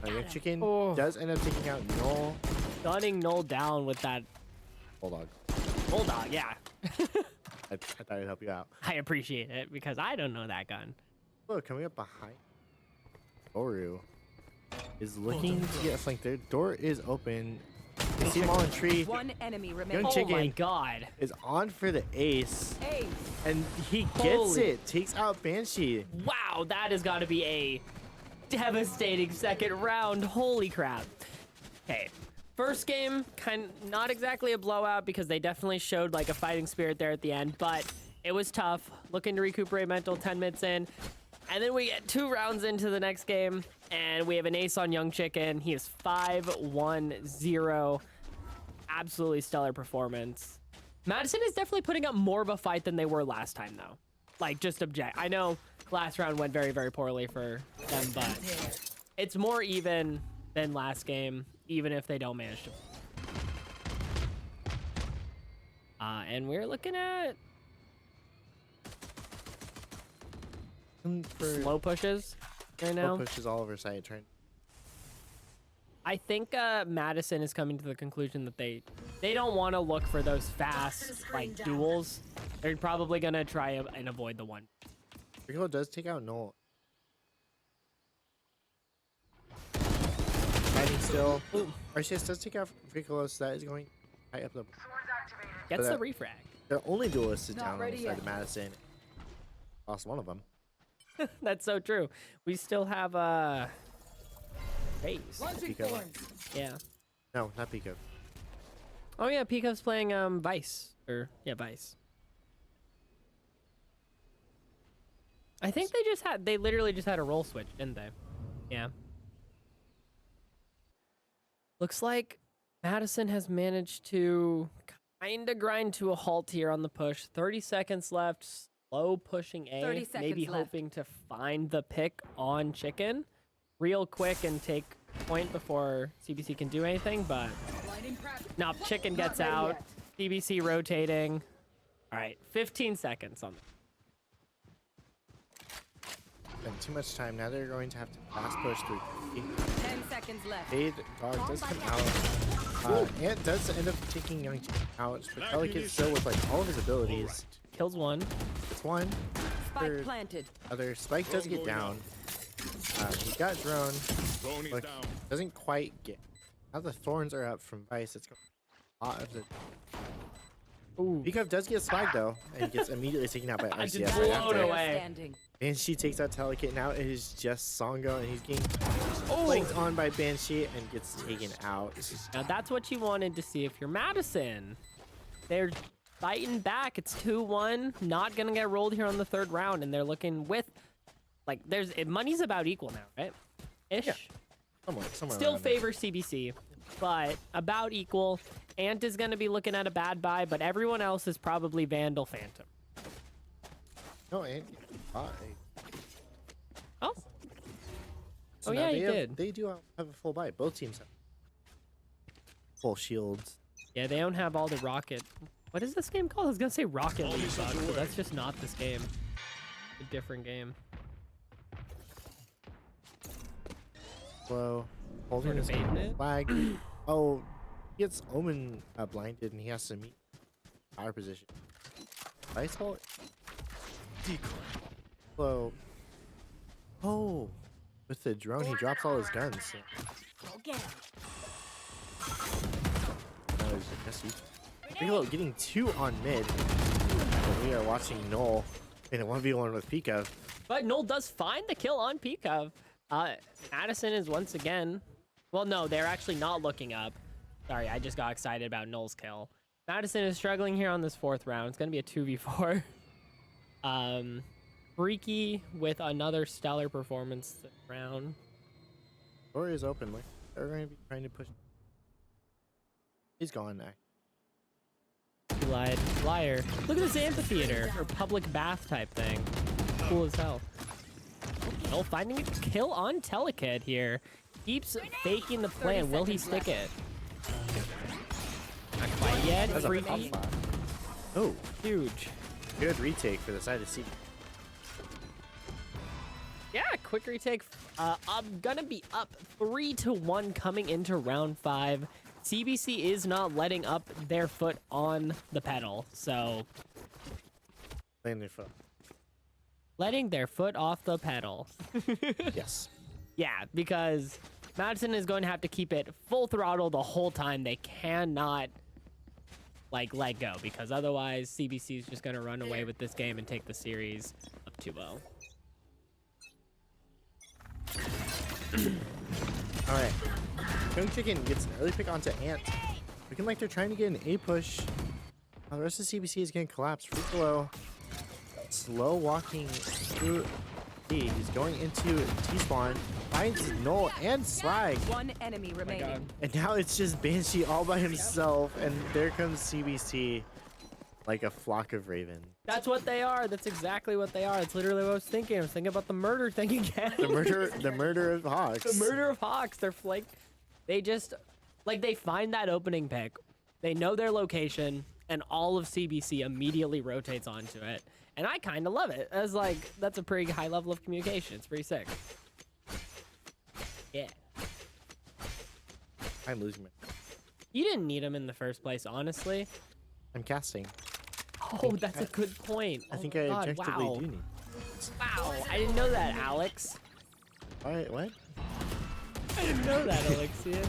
Young Chicken does end up taking out Null. Gunning Null down with that Bulldog. Bulldog, yeah. I thought I'd help you out. I appreciate it because I don't know that gun. Look, coming up behind Oru is looking to get a flank there. Door is open. You see him all in tree. One enemy remaining. Young Chicken Oh my god. is on for the ace. Ace. And he gets it. Takes out Banshee. Wow, that has got to be a devastating second round. Holy crap. Okay. First game, not exactly a blowout because they definitely showed like a fighting spirit there at the end, but it was tough. Looking to recuperate mental 10 minutes in. And then we get 2 rounds into the next game, and we have an ace on Young Chicken. He is 5-1-0. Absolutely stellar performance. Madison is definitely putting up more of a fight than they were last time, though. Like, just object. I know last round went very, very poorly for them, but it's more even than last game, even if they don't manage to. And we're looking at slow pushes right now. Slow pushes all over side turn. I think Madison is coming to the conclusion that they don't want to look for those fast like duels. They're probably gonna try and avoid the one. Rico does take out Null. Fighting still. RCS does take out Rico, so that is going high up the. Gets the refrag. The only duelist is down on the side of Madison. Lost one of them. That's so true. We still have Raze. Pico. Yeah. No, not Pico. Oh yeah, Pico's playing Vice. Vice. I think they literally just had a role switch, didn't they? Yeah. Looks like Madison has managed to kind of grind to a halt here on the push. 30 seconds left. Slow pushing A. 30 seconds maybe left. hoping to find the pick on Chicken real quick and take point before CBC can do anything, but no, Chicken gets out. CBC rotating. All right, 15 seconds on that. Spent too much time. Now they're going to have to fast push through. 10 seconds left. Fade Dog does come out. Ant does end up taking Young Chicken out, but Delicate still with like all of his abilities. Kills one. It's one. Spike planted. Other Spike does get down. He got drone. Look, doesn't quite get. Now the thorns are up from Vice. It's a lot of the. Ooh. Pickup does get spiked though, and gets immediately taken out by I just RCS blown right after. away. Standing. Banshee takes out Delicate. Now it is just Songo, and he's getting flanked on by Banshee and gets taken out. Now that's what you wanted to see if you're Madison. They're fighting back. It's 2-1. Not gonna get rolled here on the 3rd round, and they're looking with like money's about equal now, right? Ish. Yeah. Somewhere Still around favor CBC, but about equal. Ant is gonna be looking at a bad buy, but everyone else is probably Vandal Phantom. there. No, Ant. Oh, So Oh, now yeah, they he have, did. They do have a full buy. Both teams have full shields. Yeah, they don't have all the rocket. What is this game called? I was gonna say Rocket League, but that's just not this game. A different game. Slow. Holding Sort of his baiting it. flag. Oh, he gets Omen blinded and he has to meet power position. Ice ball. Slow. Oh, with the drone, he drops all his guns. So. That was messy. Piccolo getting 2 on mid. And we are watching Null in a 1v1 with Pika. But Noel does find the kill on Pikov. Madison is once again... Well, no, they're actually not looking up. Sorry, I just got excited about Noel's kill. Madison is struggling here on this 4th round. It's going to be a 2v4. Freaky with another stellar performance this round. Door is open. Like they're going to be trying to push. He's gone now. He lied. Liar. Look at this amphitheater or public bath type thing. Cool as hell. Oh, finding a kill on Telekid here. Keeps faking the plan. Will he stick it? Not quite yet. That's a Freaky. pop flash. Oh, Huge. good retake for the side of C. Yeah, quick retake. I'm gonna be up 3-1 coming into round 5. CBC is not letting up their foot on the pedal, so Playing their foot. letting their foot off the pedal. Yes. Yeah, because Madison is going to have to keep it full throttle the whole time. They cannot like let go, because otherwise CBC is just going to run away with this game and take the series up 2-0. All right. Young Chicken gets an early pick onto Ant. Looking like they're trying to get an A push. The rest of CBC is getting collapsed. Free slow walking through B. He's going into T-spawn. Finds Null and Slag. One enemy remaining. And now it's just Banshee all by himself. And there comes CBC like a flock of ravens. That's what they are. That's exactly what they are. It's literally what I was thinking. I was thinking about the murder thing again. The murder of Hawks. The murder of Hawks. They're like, they just, like, they find that opening pick. They know their location, and all of CBC immediately rotates onto it. And I kind of love it. As like, that's a pretty high level of communication. It's pretty sick. Yeah. I'm losing my. You didn't need him in the first place, honestly. I'm casting. Oh, that's a good point. I think Oh I my God, objectively wow. do need. Wow, I didn't know that, Alex. All right, what? I didn't know that, Alexian.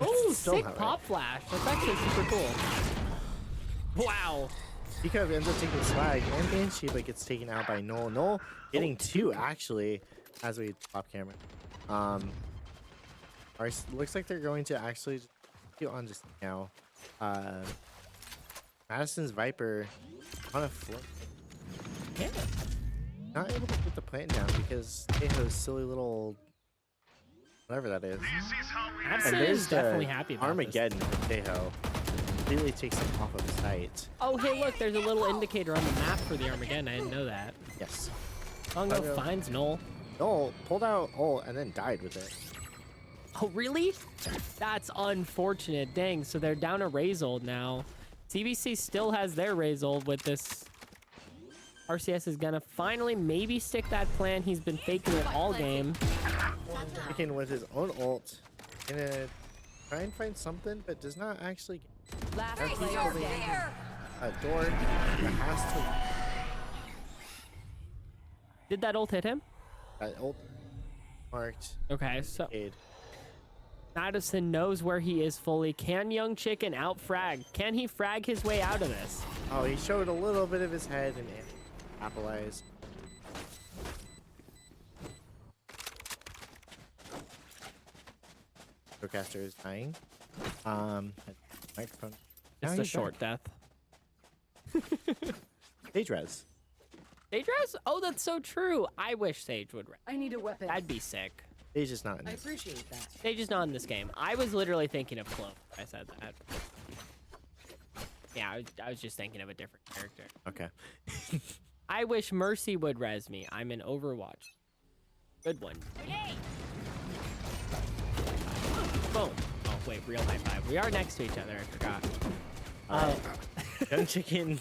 Oh, Still sick not right. pop flash. That's actually super cool. Wow. Pika ends up taking Slag and Banshee, but gets taken out by Null. Null getting 2 actually, as we pop camera. Looks like they're going to actually do on just now. Madison's Viper on a flip. Yeah. Not able to get the plant down because Tejo's silly little whatever that is. Madison And is there's the definitely happy about Armageddon from Tejo. Completely takes him off of sight. this. Oh, hey, look, there's a little indicator on the map for the Armageddon. I didn't know that. Yes. Songo finds Null. Null pulled out ult and then died with it. Oh, really? That's unfortunate. Dang, so they're down a Razold now. CBC still has their Razold with this. RCS is gonna finally maybe stick that plan. He's been faking it all game. Freaking with his own ult. Gonna try and find something, but does not actually get Last That's player holding standing. a door that has to. Did that ult hit him? That ult marked. Okay, so Aid. Madison knows where he is fully. Can Young Chicken out frag? Can he frag his way out of this? Oh, he showed a little bit of his head and apple eyes. Procaster is dying. Microphone. Now It's a he's short death. back. Stage res. Sage res? Oh, that's so true. I wish Sage would res. I need a weapon. That'd be sick. Stage is not in I this. appreciate that. Sage is not in this game. I was literally thinking of Clove. I said that. Yeah, I was just thinking of a different character. Okay. I wish Mercy would res me. I'm in Overwatch. Good one. Boom. Oh, wait, real high five. We are next to each other. I forgot. Young Chicken.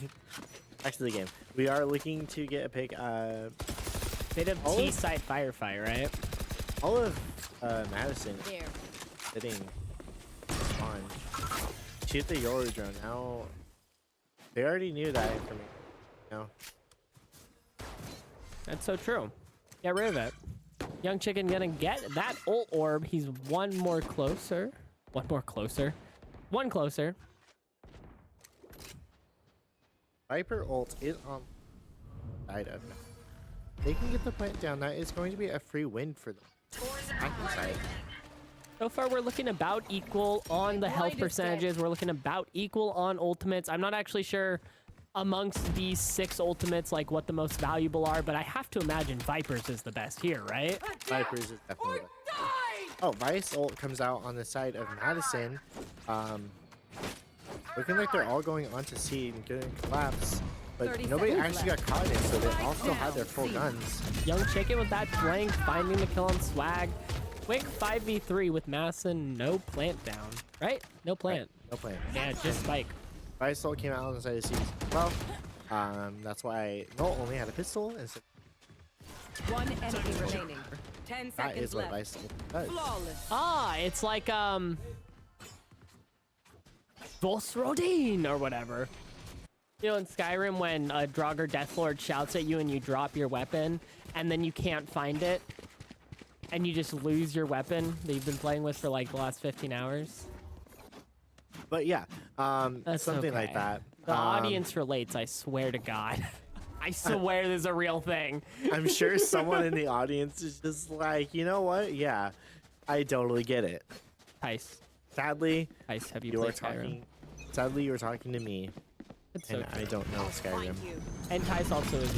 Back to the game. We are looking to get a pick. Bit of T-side firefight, right? All of Madison There. sitting on. Shoot the Yoru drone. Now, they already knew that information. No. That's so true. Get rid of it. Young Chicken gonna get that ult orb. He's one more closer. One more closer. One closer. Viper ult is on side of. They can get the plant down. That is going to be a free win for them. Side. So far, we're looking about equal on the health percentages. We're looking about equal on ultimates. I'm not actually sure amongst these 6 ultimates like what the most valuable are, but I have to imagine Viper's is the best here, right? Vipers is definitely. Oh, Vice ult comes out on the side of Madison. Looking like they're all going onto C and getting collapse, but nobody actually got caught in it, so they all still had their full guns. Young Chicken with that flank, finding the kill on Swag. Quick 5v3 with Madison, no plant down, right? No plant. Right. No plant. Yeah, just spike. Vice ult came out on the side of C as well. That's why Null only had a pistol instead. One enemy remaining. 10 That seconds is what left. Vice ult does. Flawless. Ah, it's like Volsrodin or whatever. You know, in Skyrim when a Draugr Deathlord shouts at you and you drop your weapon and then you can't find it and you just lose your weapon that you've been playing with for like the last 15 hours. But yeah, That's something like okay. that. The audience relates, I swear to God. I swear this is a real thing. I'm sure someone in the audience is just like, you know what? Yeah, I totally get it. Tice. Sadly, Tice, have you you are played Skyrim? talking. Sadly, you were talking to me, It's so and I true. don't know Skyrim. And Tice also is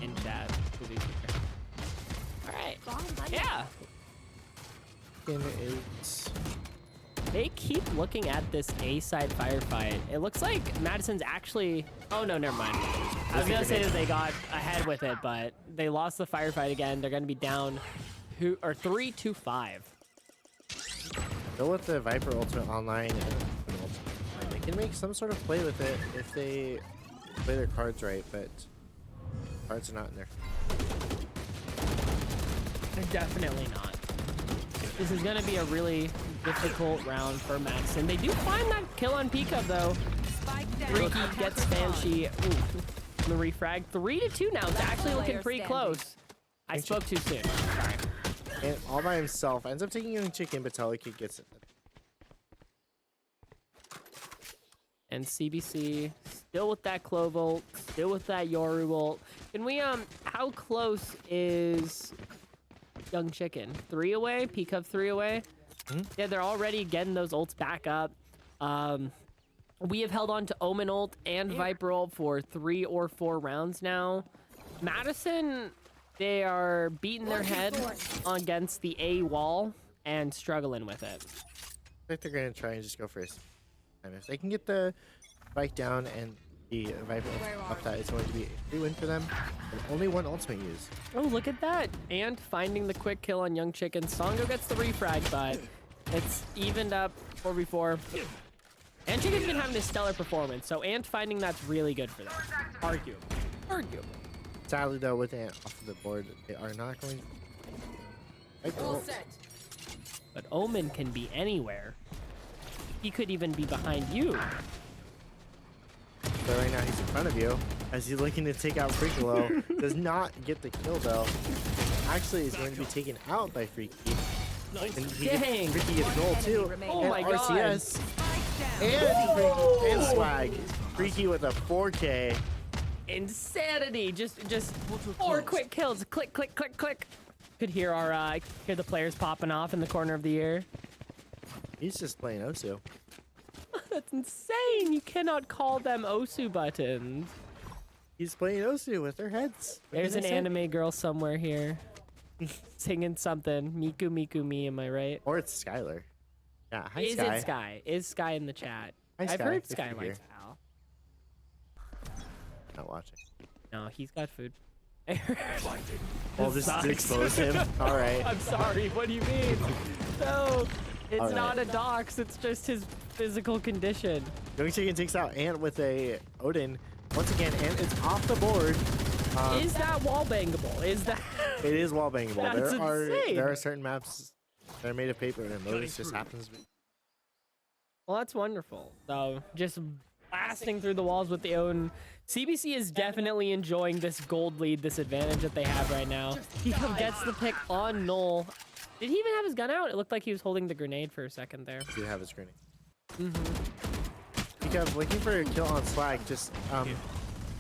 in chat. Alright. Yeah. And it's They keep looking at this A-side firefight. It looks like Madison's actually... Oh, no, never mind. I was going to say that they got ahead with it, but they lost the firefight again. They're going to be down 3-5. go with the Viper Ultimate Online and they can make some sort of play with it if they play their cards right, but cards are not in there. They're definitely not. This is going to be a really difficult round for Madison. They do find that kill on Pika, though. Freaky gets Banshee. Ooh. The refrag. 3-2 now. It's actually looking pretty close. I spoke too soon. Sorry. And all by himself ends up taking Young Chicken, but Telekid gets it. And CBC still with that Clove ult, still with that Yoru ult. Can we, how close is Young Chicken? 3 away? Peacup 3 away? Yeah, they're already getting those ults back up. We have held on to Omen ult and Viper ult for 3 or 4 rounds now. Madison, they are beating their head against the A wall and struggling with it. I think they're going to try and just go first. And if they can get the spike down and the Viper up, that it's going to be a free win for them. And only one ultimate use. Oh, look at that. And finding the quick kill on Young Chicken. Songo gets the refrag, but it's evened up 4v4. And Chicken's been having a stellar performance, so Ant finding that's really good for them. Arguable. Sadly, though, with Ant off of the board, they are not going to... But Omen can be anywhere. He could even be behind you. So right now he's in front of you as he's looking to take out Freakalo. Does not get the kill though. Actually is going to be taken out by Freaky. And Dang. Freaky gets Null too. Oh and my god. RCS. And Freaky and Swag. Freaky with a 4K. Insanity. Just 4 quick kills. Click, click, click, click. Could hear hear the players popping off in the corner of the ear. He's just playing Osu. That's insane. You cannot call them Osu buttons. He's playing Osu with their heads. What There's can an I say? anime girl somewhere here. Singing something. Miku Miku Mi, am I right? Or it's Skylar. Yeah, hi Is Sky. it Sky? Is Sky in the chat? Hi, I've Sky, heard if Sky you're likes here. Pal. Not watching. No, he's got food. Well, just Sucks. expose him. Alright. I'm sorry. What do you mean? No. It's All not a right. dox. It's just his physical condition. Young Chicken takes out Ant with a Odin. Once again, Ant is off the board. Is that wall bangable? Is that? It is wall bangable. That's insane. There are certain maps that are made of paper, and Lotus just happens to be. Well, that's wonderful. So just blasting through the walls with the own. CBC is definitely enjoying this gold lead, this advantage that they have right now. He gets the pick on Null. Did he even have his gun out? It looked like he was holding the grenade for a second there. He did have his grenade. Because looking for a kill on Swag, just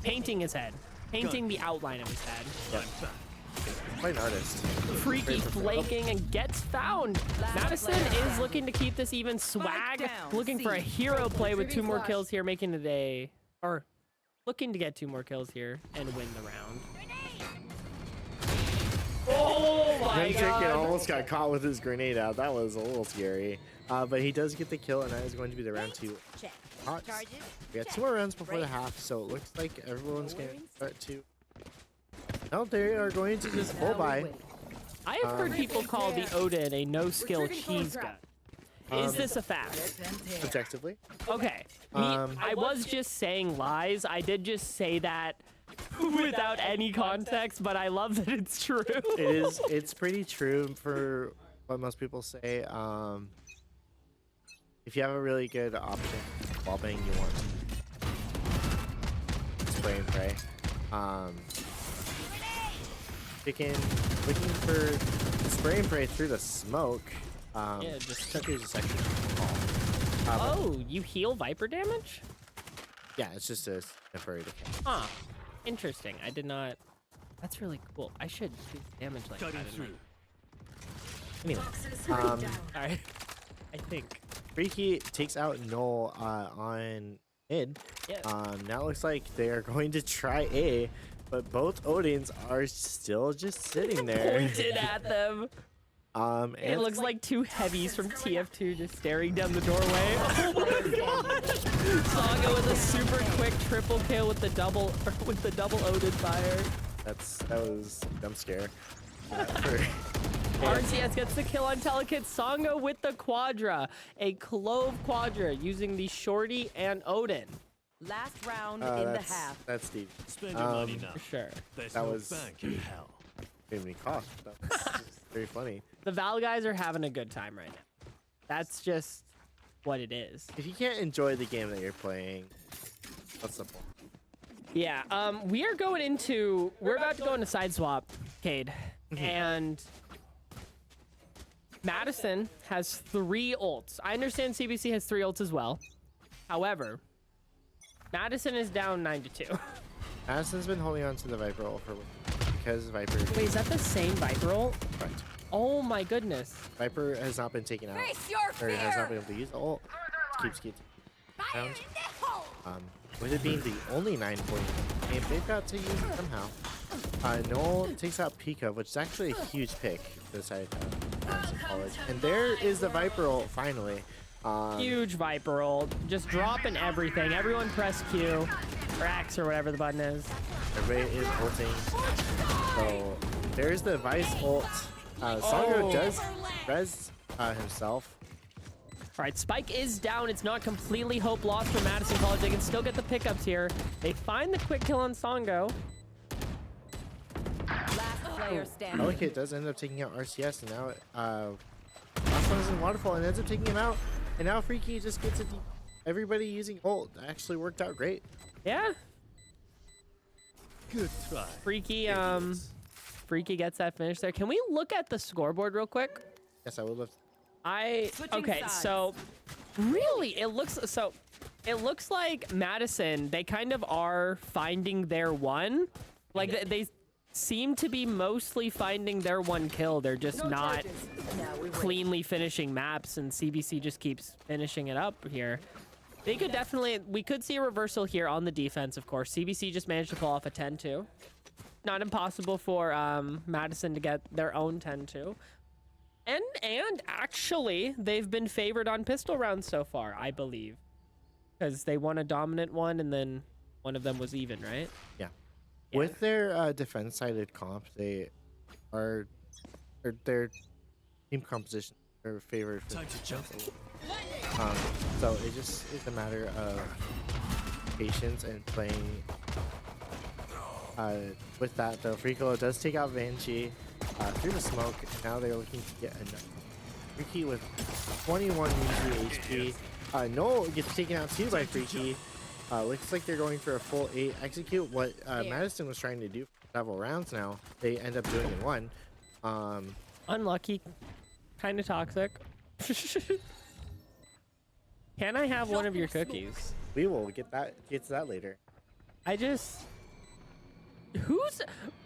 Painting his head. Painting the outline of his head. quite an artist. Freaky flaking and gets found. Madison is looking to keep this even. Swag looking for a hero play with 2 more kills here, making it a, or looking to get 2 more kills here and win the round. Oh my Young Chicken god. almost got caught with his grenade out. That was a little scary. But he does get the kill, and that is going to be the round 2. Hots. We got 2 more rounds before the half, so it looks like everyone's going to start to. No, they are going to just full buy. I have heard people call the Odin a no-skill cheese gun. Is this a fact? Objectively. Okay. I was just saying lies. I did just say that without any context, but I love that it's true. It is. It's pretty true for what most people say. If you have a really good option, wall bang, you want spray and pray. Looking for spray and pray through the smoke. Yeah, just took his section. Oh, you heal Viper damage? Yeah, it's just a temporary decay. Huh. Interesting. I did not. That's really cool. I should do damage like that. Anyway, Alright. I think. Freaky takes out Null on mid. Yeah. Now it looks like they are going to try A, but both Odins are still just sitting there. Pointed at them. And It looks like 2 heavies from TF2 just staring down the doorway. Oh my god! Saga with a super quick triple kill with the double Odin fire. that was a jump scare. RCS gets the kill on Telekid. Songo with the Quadra. A Clove Quadra using the Shorty and Odin. Last round in the half. That's deep. Spend your money now. For sure. There's that no was- bank in hell. Made me cough. That was very funny. The Val guys are having a good time right now. That's just what it is. If you can't enjoy the game that you're playing, what's the point? Yeah, we're about to go into side swap, Cade. And Madison has 3 ults. I understand CBC has 3 ults as well. However, Madison is down 9-2. Madison's been holding on to the Viper ult for because Viper. Wait, is that the same Viper ult? Right. Oh my goodness. Viper has not been taken out. Face your Or has not fear. been able to use the ult. Keeps getting around. With it being the only 9-point game, they've got to use it somehow. Noel takes out Pika, which is actually a huge pick for the side of Madison College. And there is the Viper ult finally. Huge Viper ult. Just dropping everything. Everyone press Q. Or X or whatever the button is. Everybody is ulting. So there's the Vice ult. Songo does res himself. All right, Spike is down. It's not completely hope lost for Madison College. They can still get the pickups here. They find the quick kill on Songo. Last player standing. Telekid does end up taking out RCS, and now last one is in Waterfall and ends up taking him out. And now Freaky just gets it. Everybody using ult actually worked out great. Yeah. Good try. Freaky, Freaky gets that finish there. Can we look at the scoreboard real quick? Yes, I would love. Okay, so really it looks like Madison, they kind of are finding their one. Like they seem to be mostly finding their one kill. They're just not cleanly finishing maps, and CBC just keeps finishing it up here. They could definitely, we could see a reversal here on the defense, of course. CBC just managed to pull off a 10-2. Not impossible for Madison to get their own 10-2. And actually, they've been favored on pistol rounds so far, I believe. Because they won a dominant one, and then one of them was even, right? Yeah. With their defense-sided comp, they are, or their team composition, are favored for so it just is a matter of patience and playing. With that though, Frico does take out Banshee through the smoke. Now they're looking to get another Freaky with 21 HP. Noel gets taken out too by Freaky. Looks like they're going for a full 8. Execute what Madison was trying to do for several rounds now. They end up doing in one. Unlucky. Kind of toxic. Can I have one of your cookies? We will get to that later.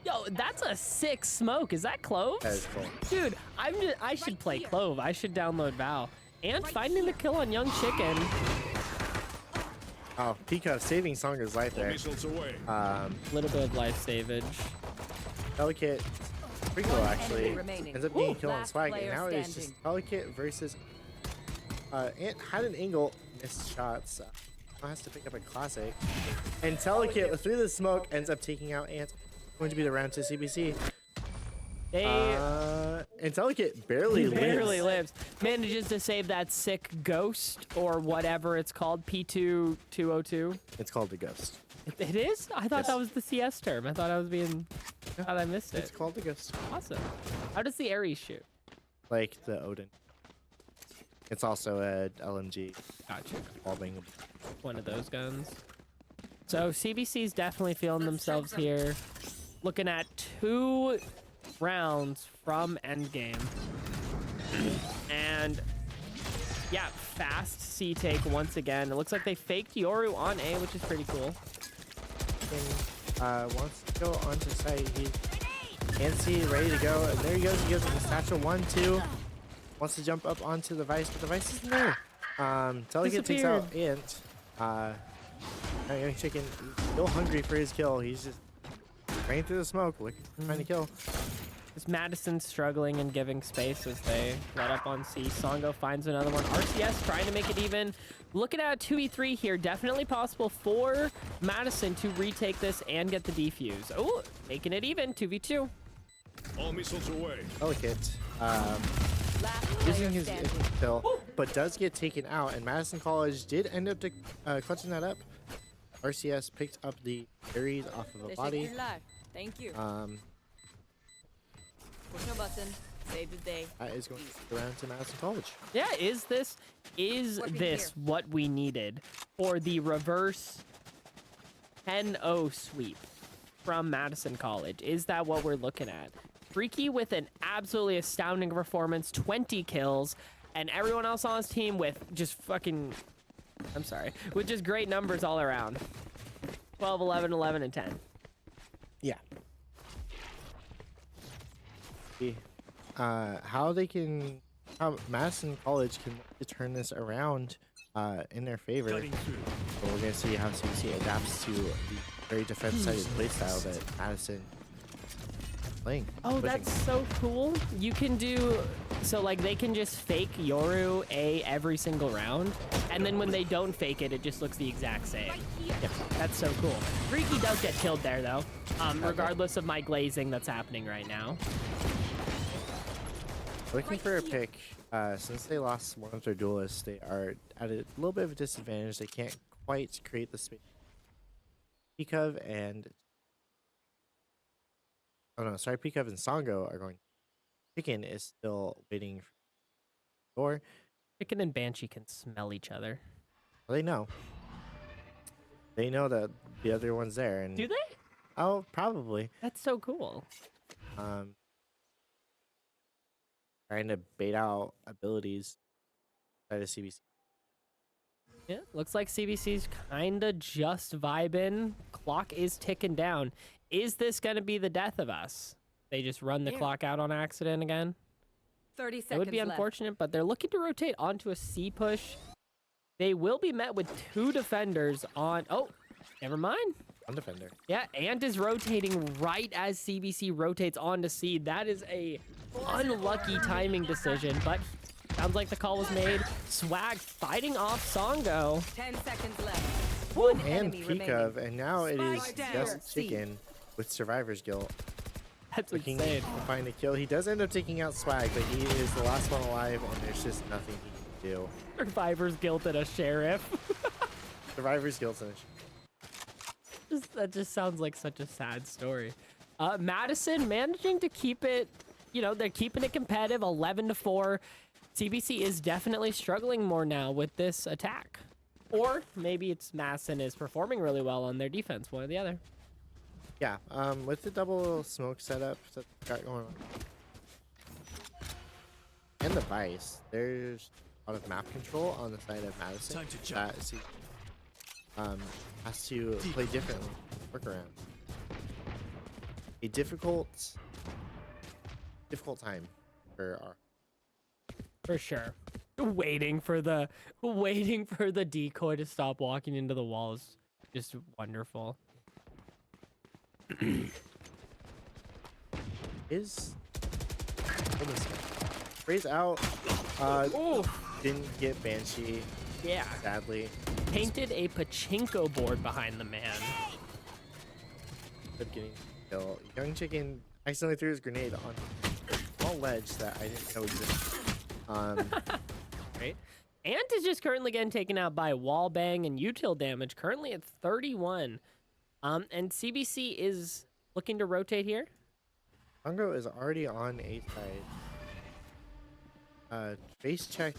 Yo, that's a sick smoke. Is that Cloves? That is cool. Dude, I should play Clove. I should download Val. And finding the kill on Young Chicken. Oh, Pika saving Songa's life there. Little bit of life savage. Delicate Frico actually ends up getting a kill on Swag, and now it's just Delicate versus Ant had an angle, missed shots. Has to pick up a classic, and Delicate through the smoke ends up taking out Ant. Going to be the round to CBC. And Delicate barely lives. Manages to save that sick ghost or whatever it's called. P2-202. It's called the ghost. It is? I thought that was the CS term. I thought I was being. I thought I missed it. It's called the ghost. Awesome. How does the Ares shoot? Like the Odin. It's also a LMG. Gotcha. Involving one of those guns. So CBC's definitely feeling themselves here. Looking at 2 rounds from endgame. And yeah, fast C take once again. It looks like they faked Yoru on A, which is pretty cool. Wants to go onto site. He can't see, ready to go. And there he goes. He goes with the satchel 1-2. Wants to jump up onto the Vice, but the Vice isn't there. Delicate takes out Ant. Young Chicken, still hungry for his kill. He's just running through the smoke, looking for trying to kill. Is Madison struggling and giving space as they let up on C? Songo finds another one. RCS trying to make it even. Looking at a 2v3 here. Definitely possible for Madison to retake this and get the defuse. Oh, making it even. 2v2. All missiles away. Delicate. Using his kill, but does get taken out, and Madison College did end up clutching that up. RCS picked up the Ares off of a body. Thank you. Push no button. Save the day. That is going to stick around to Madison College. Yeah, is this what we needed for the reverse 10-0 sweep from Madison College? Is that what we're looking at? Freaky with an absolutely astounding performance, 20 kills, and everyone else on his team with just with just great numbers all around. 12, 11, 11, and 10. Yeah. How Madison College can turn this around in their favor. So we're going to see how CBC adapts to the very defense-sided playstyle that Madison playing. Oh, that's so cool. You can do so, like, they can just fake Yoru A every single round, and then when they don't fake it, it just looks the exact same. Yeah, that's so cool. Freaky does get killed there though, regardless of my glazing that's happening right now. Looking for a pick. Since they lost one of their duelists, they are at a little bit of a disadvantage. They can't quite create the space. Pikov and Pikov and Songo are going. Chicken is still waiting for the door. Chicken and Banshee can smell each other. Well, they know. They know that the other one's there. And do they? Oh, probably. That's so cool. Trying to bait out abilities by the CBC. Yeah, looks like CBC's kind of just vibing. Clock is ticking down. Is this going to be the death of us? They just run the clock out on accident again? 30 seconds It would be unfortunate, but they're looking to rotate onto a C push. They will be met with 2 defenders on... Oh, never mind. One defender. Yeah, Ant is rotating right as CBC rotates onto C. That is a unlucky timing decision, but sounds like the call was made. Swag fighting off Songo. 10 seconds left. And Pikov, and now it is just Chicken with Survivor's Guilt. That's looking insane. to find a kill. He does end up taking out Swag, but he is the last one alive, and there's just nothing he can do. Survivor's guilt and a sheriff. Survivor's guilt and That just sounds like such a sad story. Madison managing to keep it, you know, they're keeping it competitive, 11-4. CBC is definitely struggling more now with this attack. Or maybe it's Madison is performing really well on their defense, one or the other. yeah, with the double smoke setup that they got going on. And the Vice, there's a lot of map control on the side of Madison. Time to jump. That has to play differently, work around. A difficult time for our. For sure. Waiting for the decoy to stop walking into the wall is just wonderful. Is Sprays out. Didn't get Banshee, Yeah. sadly. Painted a pachinko board behind the man. Ended up getting killed. Young Chicken accidentally threw his grenade on a small ledge that I didn't know existed. Right. Ant is just currently getting taken out by wall bang and util damage, currently at 31. And CBC is looking to rotate here. Congo is already on A side. Base check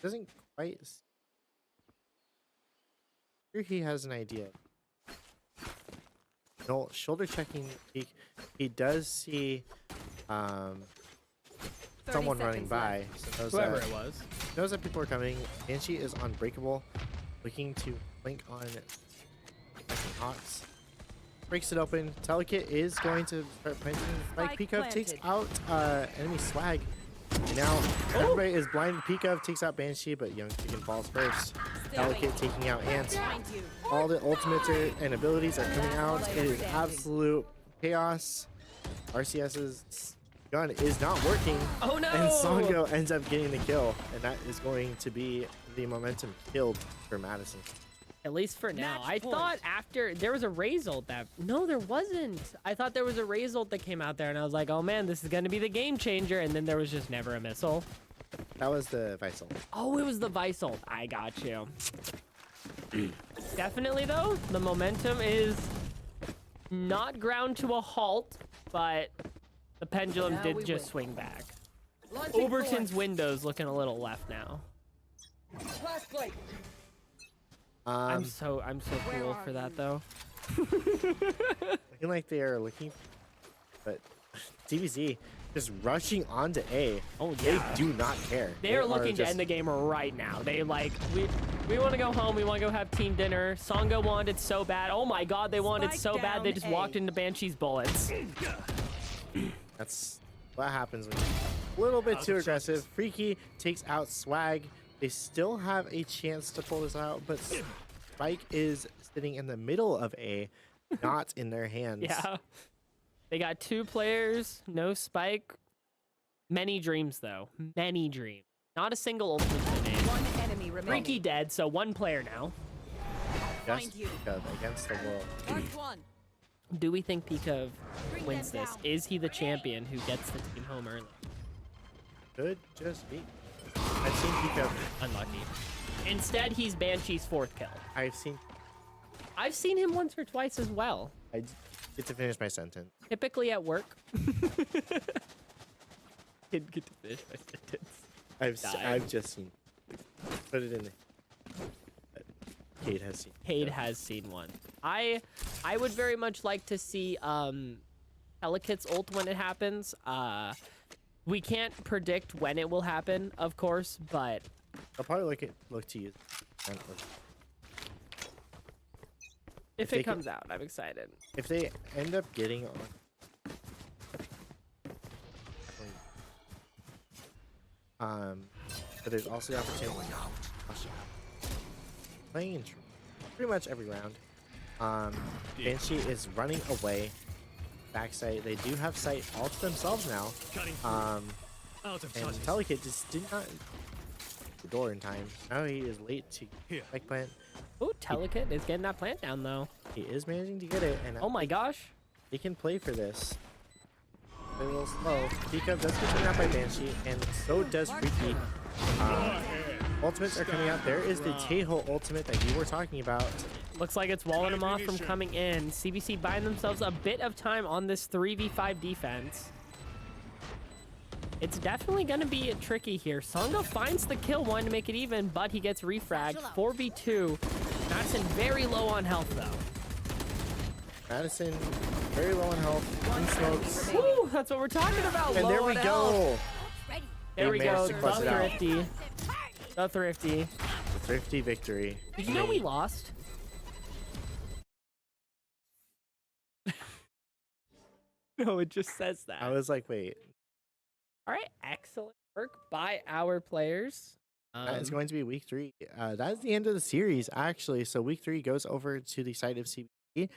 doesn't quite. Here he has an idea. No shoulder checking. He does see someone running by. So knows Whoever that, it was. knows that people are coming. Banshee is unbreakable, looking to blink on Hawks. Breaks it open. Telekit is going to start planting. Spike Peakup takes out enemy Swag. And now everybody is blinded. Peakup takes out Banshee, but Young Chicken falls first. Telekit taking out Ant. All the ultimates and abilities are coming out. It is absolute chaos. RCS's gun is not working. Oh no! And Songo ends up getting the kill. And that is going to be the momentum killed for Madison. At least for now. I thought after there was a result that no, there wasn't. I thought there was a result that came out there, and I was like, oh man, this is gonna be the game changer. And then there was just never a missile. That was the Visal. Oh, it was the Visal. I got you. Definitely though, the momentum is not ground to a halt, but the pendulum did just swing back. Overton's window's looking a little left now. I'm so cool for that though. Looking like they are looking, but CBC just rushing onto A. Oh yeah. They do not care. They're looking to end the game right now. They like we want to go home. We want to go have team dinner. Songo wanted so bad. Oh my god, they wanted so bad. They just walked into Banshee's bullets. That's what happens when you're a little bit too aggressive. Freaky takes out Swag. They still have a chance to pull this out, but Spike is sitting in the middle of A, not in their hands. Yeah. They got 2 players, no Spike. Many dreams, though. Many dreams. Not a single ultimate to the name. One enemy remaining. Freaky dead, so 1 player now. Just Peakup against the world. Mark one. Do we think Peakup wins this? Is he the champion who gets the team home early? Could just be. I've seen Peakup. Unlucky. Instead, he's Banshee's 4th kill. I've seen him once or twice as well. I get to finish my sentence. Typically at work. Didn't get to finish my sentence. I've just seen. Put it in there. Cade has seen. Cade has seen one. I would very much like to see Telekit's ult when it happens. We can't predict when it will happen, of course, but I'll probably look to use. if it comes out, I'm excited. If they end up getting on, but there's also the opportunity playing in pretty much every round. Banshee is running away. Backside, they do have sight all to themselves now. And Telekit just did not the door in time. Now he is late to spike plant. Oh, Telekit is getting that plant down though. He is managing to get it, and Oh my gosh. he can play for this. A little slow. Pika does get taken out by Banshee, and so does Freaky. Ultimates are coming out. There is the Tejo ultimate that you were talking about. Looks like it's walling him off from coming in. CBC buying themselves a bit of time on this 3v5 defense. It's definitely going to be tricky here. Songo finds the kill, one to make it even, but he gets refragged. 4v2. Madison very low on health, though. Madison very low on health. One smokes. Woo, that's what we're talking about. And low there we on go. health. There we go. managed to The clutch it out. thrifty. The thrifty. The thrifty victory. Did you know we lost? No, it just says that. I was like, wait. All right, excellent work by our players. That is going to be week 3. That is the end of the series, actually. So week 3 goes over to the side of CBC.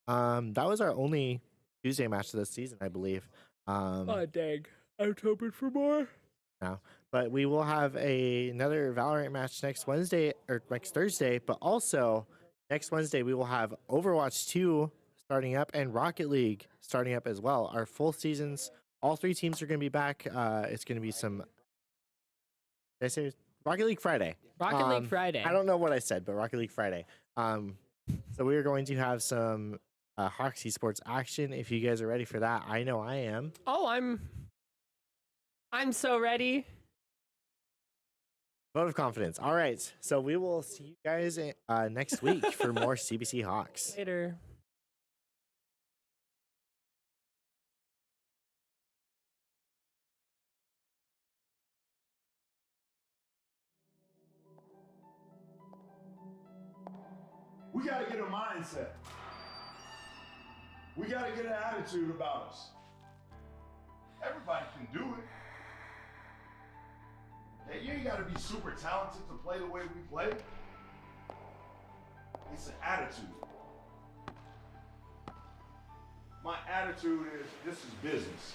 That was our only Tuesday match of the season, I believe. Oh, dang. I'm hoping for more. Now, but we will have another Valorant match next Wednesday or next Thursday. But also next Wednesday, we will have Overwatch 2 starting up and Rocket League starting up as well. Our full seasons, all 3 teams are going to be back. It's going to be some. Did I say Rocket League Friday? Rocket League Friday. I don't know what I said, but Rocket League Friday. So we are going to have some Hawks Esports action. If you guys are ready for that, I know I am. Oh, I'm so ready. Vote of confidence. All right. So we will see you guys next week for more CBC Hawks. Later. We got to get a mindset. We got to get an attitude about us. Everybody can do it. Hey, you ain't got to be super talented to play the way we play. It's an attitude. My attitude is, this is business.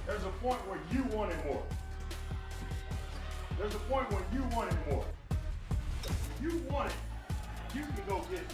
There's a point where you wanted more. There's a point when you wanted more. You want it. You can go get it.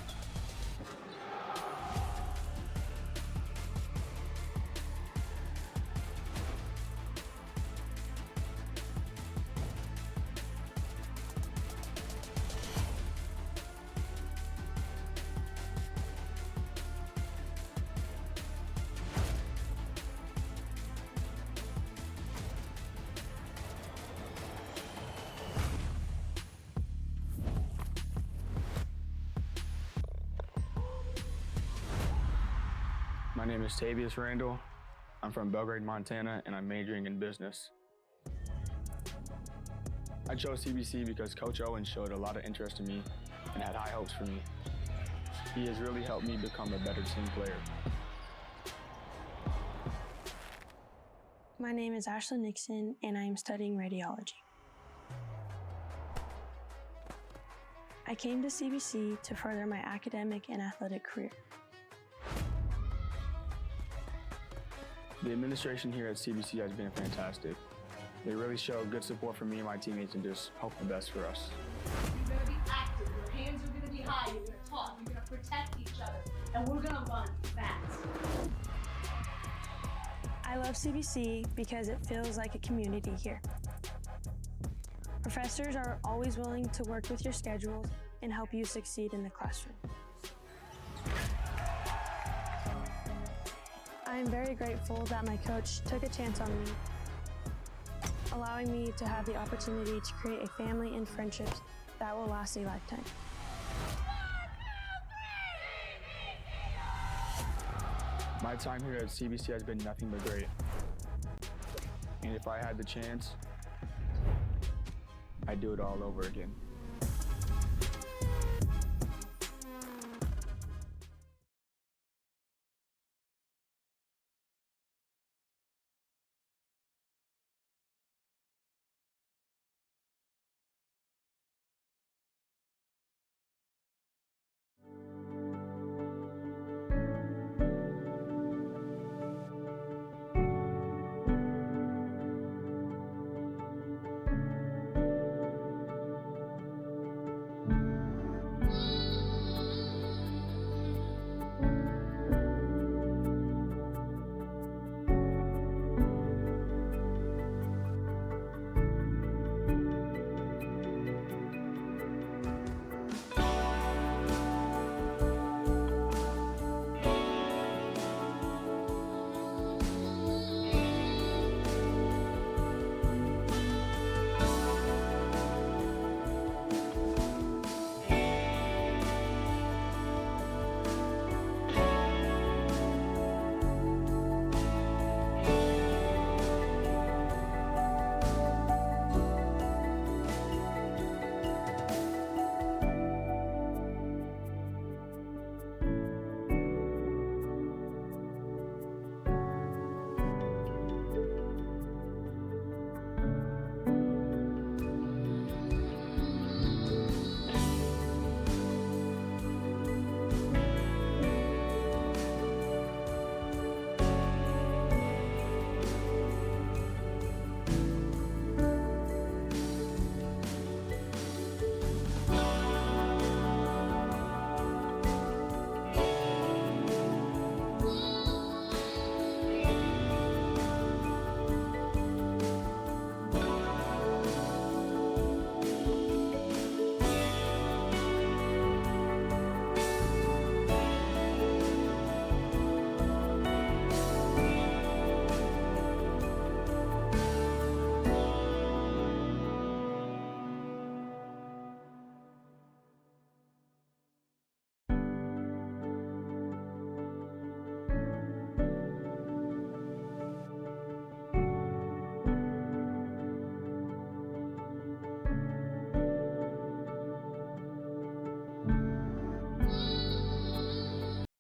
My name is Tavius Randall. I'm from Belgrade, Montana, and I'm majoring in business. I chose CBC because Coach Owen showed a lot of interest in me and had high hopes for me. He has really helped me become a better team player. My name is Ashlyn Nixon, and I am studying radiology. I came to CBC to further my academic and athletic career. The administration here at CBC has been fantastic. They really show good support for me and my teammates and just hope the best for us. You're gonna be active, your hands are gonna be high, you're gonna talk, you're gonna protect each other, and we're gonna run fast. I love CBC because it feels like a community here. Professors are always willing to work with your schedules and help you succeed in the classroom. I am very grateful that my coach took a chance on me, allowing me to have the opportunity to create a family and friendships that will last a lifetime. My time here at CBC has been nothing but great. And if I had the chance, I'd do it all over again.